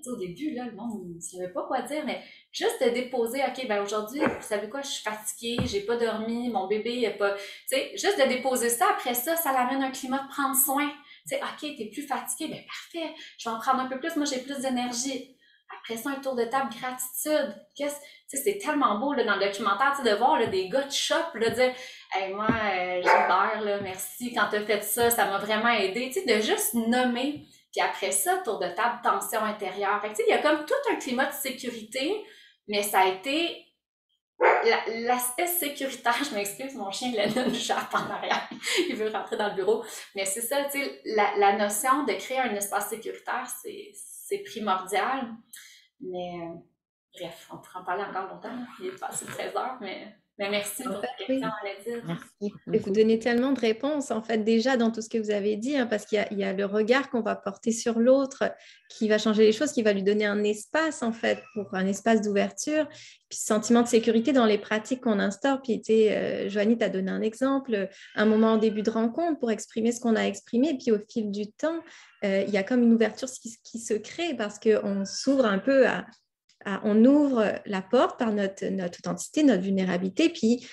Au début, là, le monde ne savait pas quoi dire, mais juste de déposer, OK, aujourd'hui, vous savez quoi, je suis fatiguée, j'ai pas dormi, mon bébé n'a pas... Tu sais, juste de déposer ça, après ça, ça l'amène un climat de prendre soin. Tu sais, OK, t'es plus fatiguée, parfait, je vais en prendre un peu plus, moi j'ai plus d'énergie. Après ça, un tour de table gratitude. C'est tellement beau là, dans le documentaire de voir là, des gars de shop là, dire hey, moi, Gilbert, là, merci, quand tu as fait ça, ça m'a vraiment aidé. De juste nommer. Puis après ça, tour de table, tension intérieure. Fait que, il y a comme tout un climat de sécurité, mais ça a été l'aspect sécuritaire. Je m'excuse, mon chien Lennon jappe en arrière. Il veut rentrer dans le bureau. Mais c'est ça, la notion de créer un espace sécuritaire, c'est primordial. Mais bref, on pourrait en parler encore longtemps. Il est passé 13h, mais merci pour ta question, Aladine. Merci. Et vous donnez tellement de réponses, en fait, déjà dans tout ce que vous avez dit, parce qu'il y a le regard qu'on va porter sur l'autre qui va changer les choses, qui va lui donner un espace, en fait, pour un espace d'ouverture, puis ce sentiment de sécurité dans les pratiques qu'on instaure. Puis, Joanie t'a donné un exemple, un moment en début de rencontre pour exprimer ce qu'on a exprimé, puis au fil du temps, il y a comme une ouverture qui se crée parce qu'on s'ouvre un peu on ouvre la porte par notre authenticité, notre vulnérabilité, puis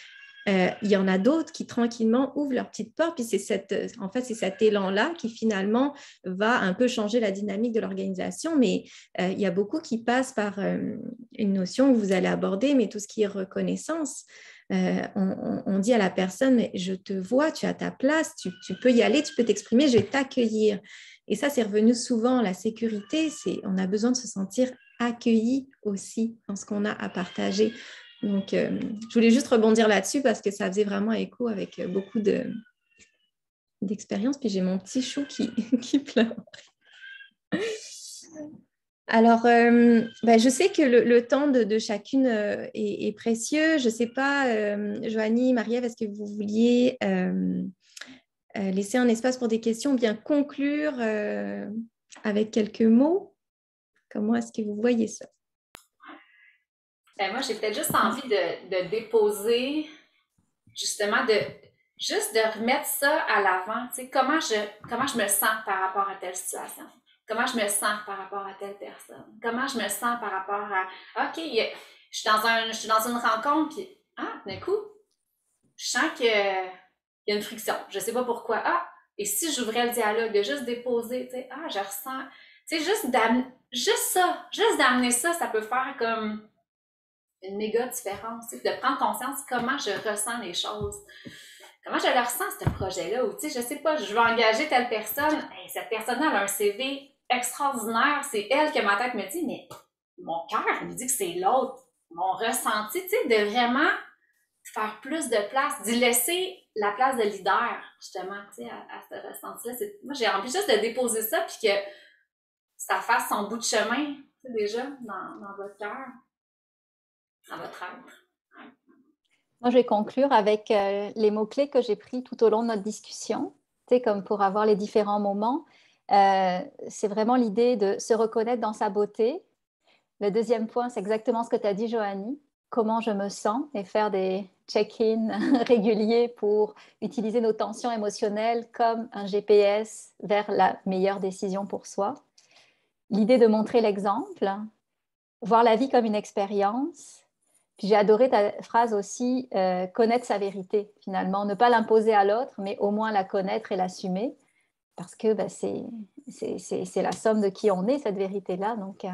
Il y en a d'autres qui tranquillement ouvrent leur petite porte, puis c'est cet élan-là qui finalement va un peu changer la dynamique de l'organisation, mais il y a beaucoup qui passent par une notion que vous allez aborder, mais tout ce qui est reconnaissance. On dit à la personne, mais je te vois, tu as ta place, tu peux y aller, tu peux t'exprimer, je vais t'accueillir. Et ça, c'est revenu souvent, la sécurité, on a besoin de se sentir accueilli aussi dans ce qu'on a à partager. Donc, je voulais juste rebondir là-dessus parce que ça faisait vraiment écho avec beaucoup d'expérience. Puis j'ai mon petit chou qui pleure. Alors, je sais que le temps de chacune est précieux. Je ne sais pas, Joanie, Marie-Ève, est-ce que vous vouliez laisser un espace pour des questions ou bien conclure avec quelques mots? Comment est-ce que vous voyez ça? Moi, j'ai peut-être juste envie de déposer, justement, juste de remettre ça à l'avant. Tu sais, comment je me sens par rapport à telle situation? Comment je me sens par rapport à telle personne? Comment je me sens par rapport à... OK, je suis dans une rencontre, puis d'un coup, je sens qu'il y a une friction. Je ne sais pas pourquoi. Et si j'ouvrais le dialogue, de juste déposer, tu sais, je ressens... Tu sais, juste d'amener ça, ça peut faire comme une méga différence. Tu sais, de prendre conscience comment je ressens les choses. Comment je le ressens, ce projet-là? Ou, tu sais, je sais pas, je veux engager telle personne. Hey, cette personne-là a un CV extraordinaire. C'est elle que ma tête me dit, mais mon cœur me dit que c'est l'autre. Mon ressenti, tu sais, de vraiment faire plus de place, d'y laisser la place de leader, justement, tu sais, à ce ressenti-là. Moi, j'ai envie juste de déposer ça, puis que ça fasse son bout de chemin, tu sais, déjà, dans votre cœur, dans votre être. Moi, je vais conclure avec les mots-clés que j'ai pris tout au long de notre discussion, tu sais, comme pour avoir les différents moments. C'est vraiment l'idée de se reconnaître dans sa beauté. Le deuxième point, c'est exactement ce que tu as dit, Joanie. Comment je me sens et faire des check-in réguliers pour utiliser nos tensions émotionnelles comme un GPS vers la meilleure décision pour soi. L'idée de montrer l'exemple, voir la vie comme une expérience. Puis j'ai adoré ta phrase aussi, connaître sa vérité, finalement. Ne pas l'imposer à l'autre, mais au moins la connaître et l'assumer. Parce que c'est la somme de qui on est, cette vérité-là. Donc,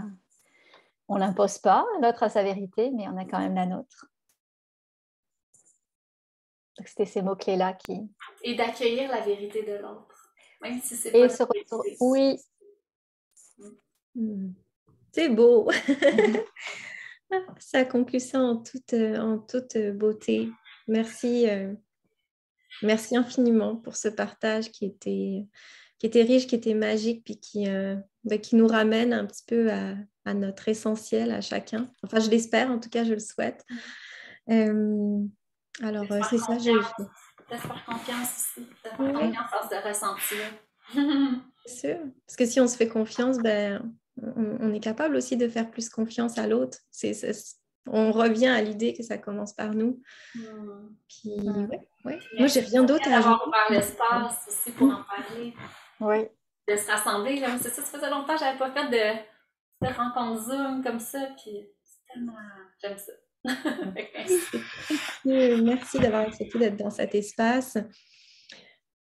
on ne l'impose pas, l'autre a sa vérité, mais on a quand même la nôtre. Donc, c'était ces mots-clés-là qui... Et d'accueillir la vérité de l'autre, même si c'est et pas... Oui. C'est beau. Ça conclut ça en toute beauté. Merci, merci infiniment pour ce partage qui était riche, qui était magique, puis qui nous ramène un petit peu à notre essentiel, à chacun. Enfin, je l'espère, en tout cas, je le souhaite. Alors, c'est ça, Faire confiance aussi. Faire confiance en ce ressenti-là. C'est sûr. Parce que si on se fait confiance, on est capable aussi de faire plus confiance à l'autre. On revient à l'idée que ça commence par nous. Puis, ouais. Moi, j'ai rien d'autre à ajouter. D'avoir ouvert l'espace aussi pour en parler. Oui. De se rassembler. Là. C'est ça faisait longtemps que je n'avais pas fait de rencontre Zoom comme ça. Puis, c'est tellement... J'aime ça. Merci d'avoir accepté d'être dans cet espace.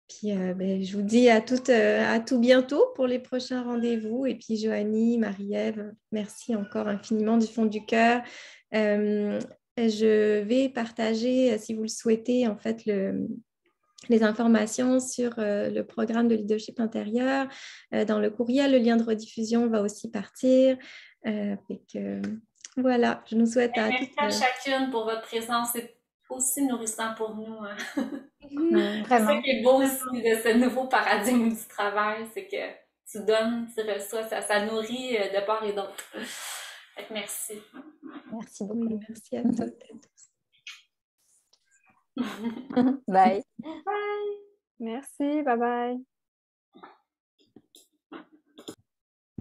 Puis, je vous dis à tout bientôt pour les prochains rendez-vous. Et puis, Joanie, Marie-Ève, merci encore infiniment du fond du cœur. Je vais partager, si vous le souhaitez, en fait, les informations sur le programme de leadership intérieur. Dans le courriel, le lien de rediffusion va aussi partir. Voilà, je nous souhaite à toutes. Merci à chacune pour votre présence. C'est aussi nourrissant pour nous. Hein. Vraiment. C'est ça qui est beau aussi de ce nouveau paradigme du travail, c'est que tu donnes, tu reçois, ça nourrit de part et d'autre. Merci. Merci beaucoup. Oui, merci à toutes. Bye. Bye. Merci, bye bye.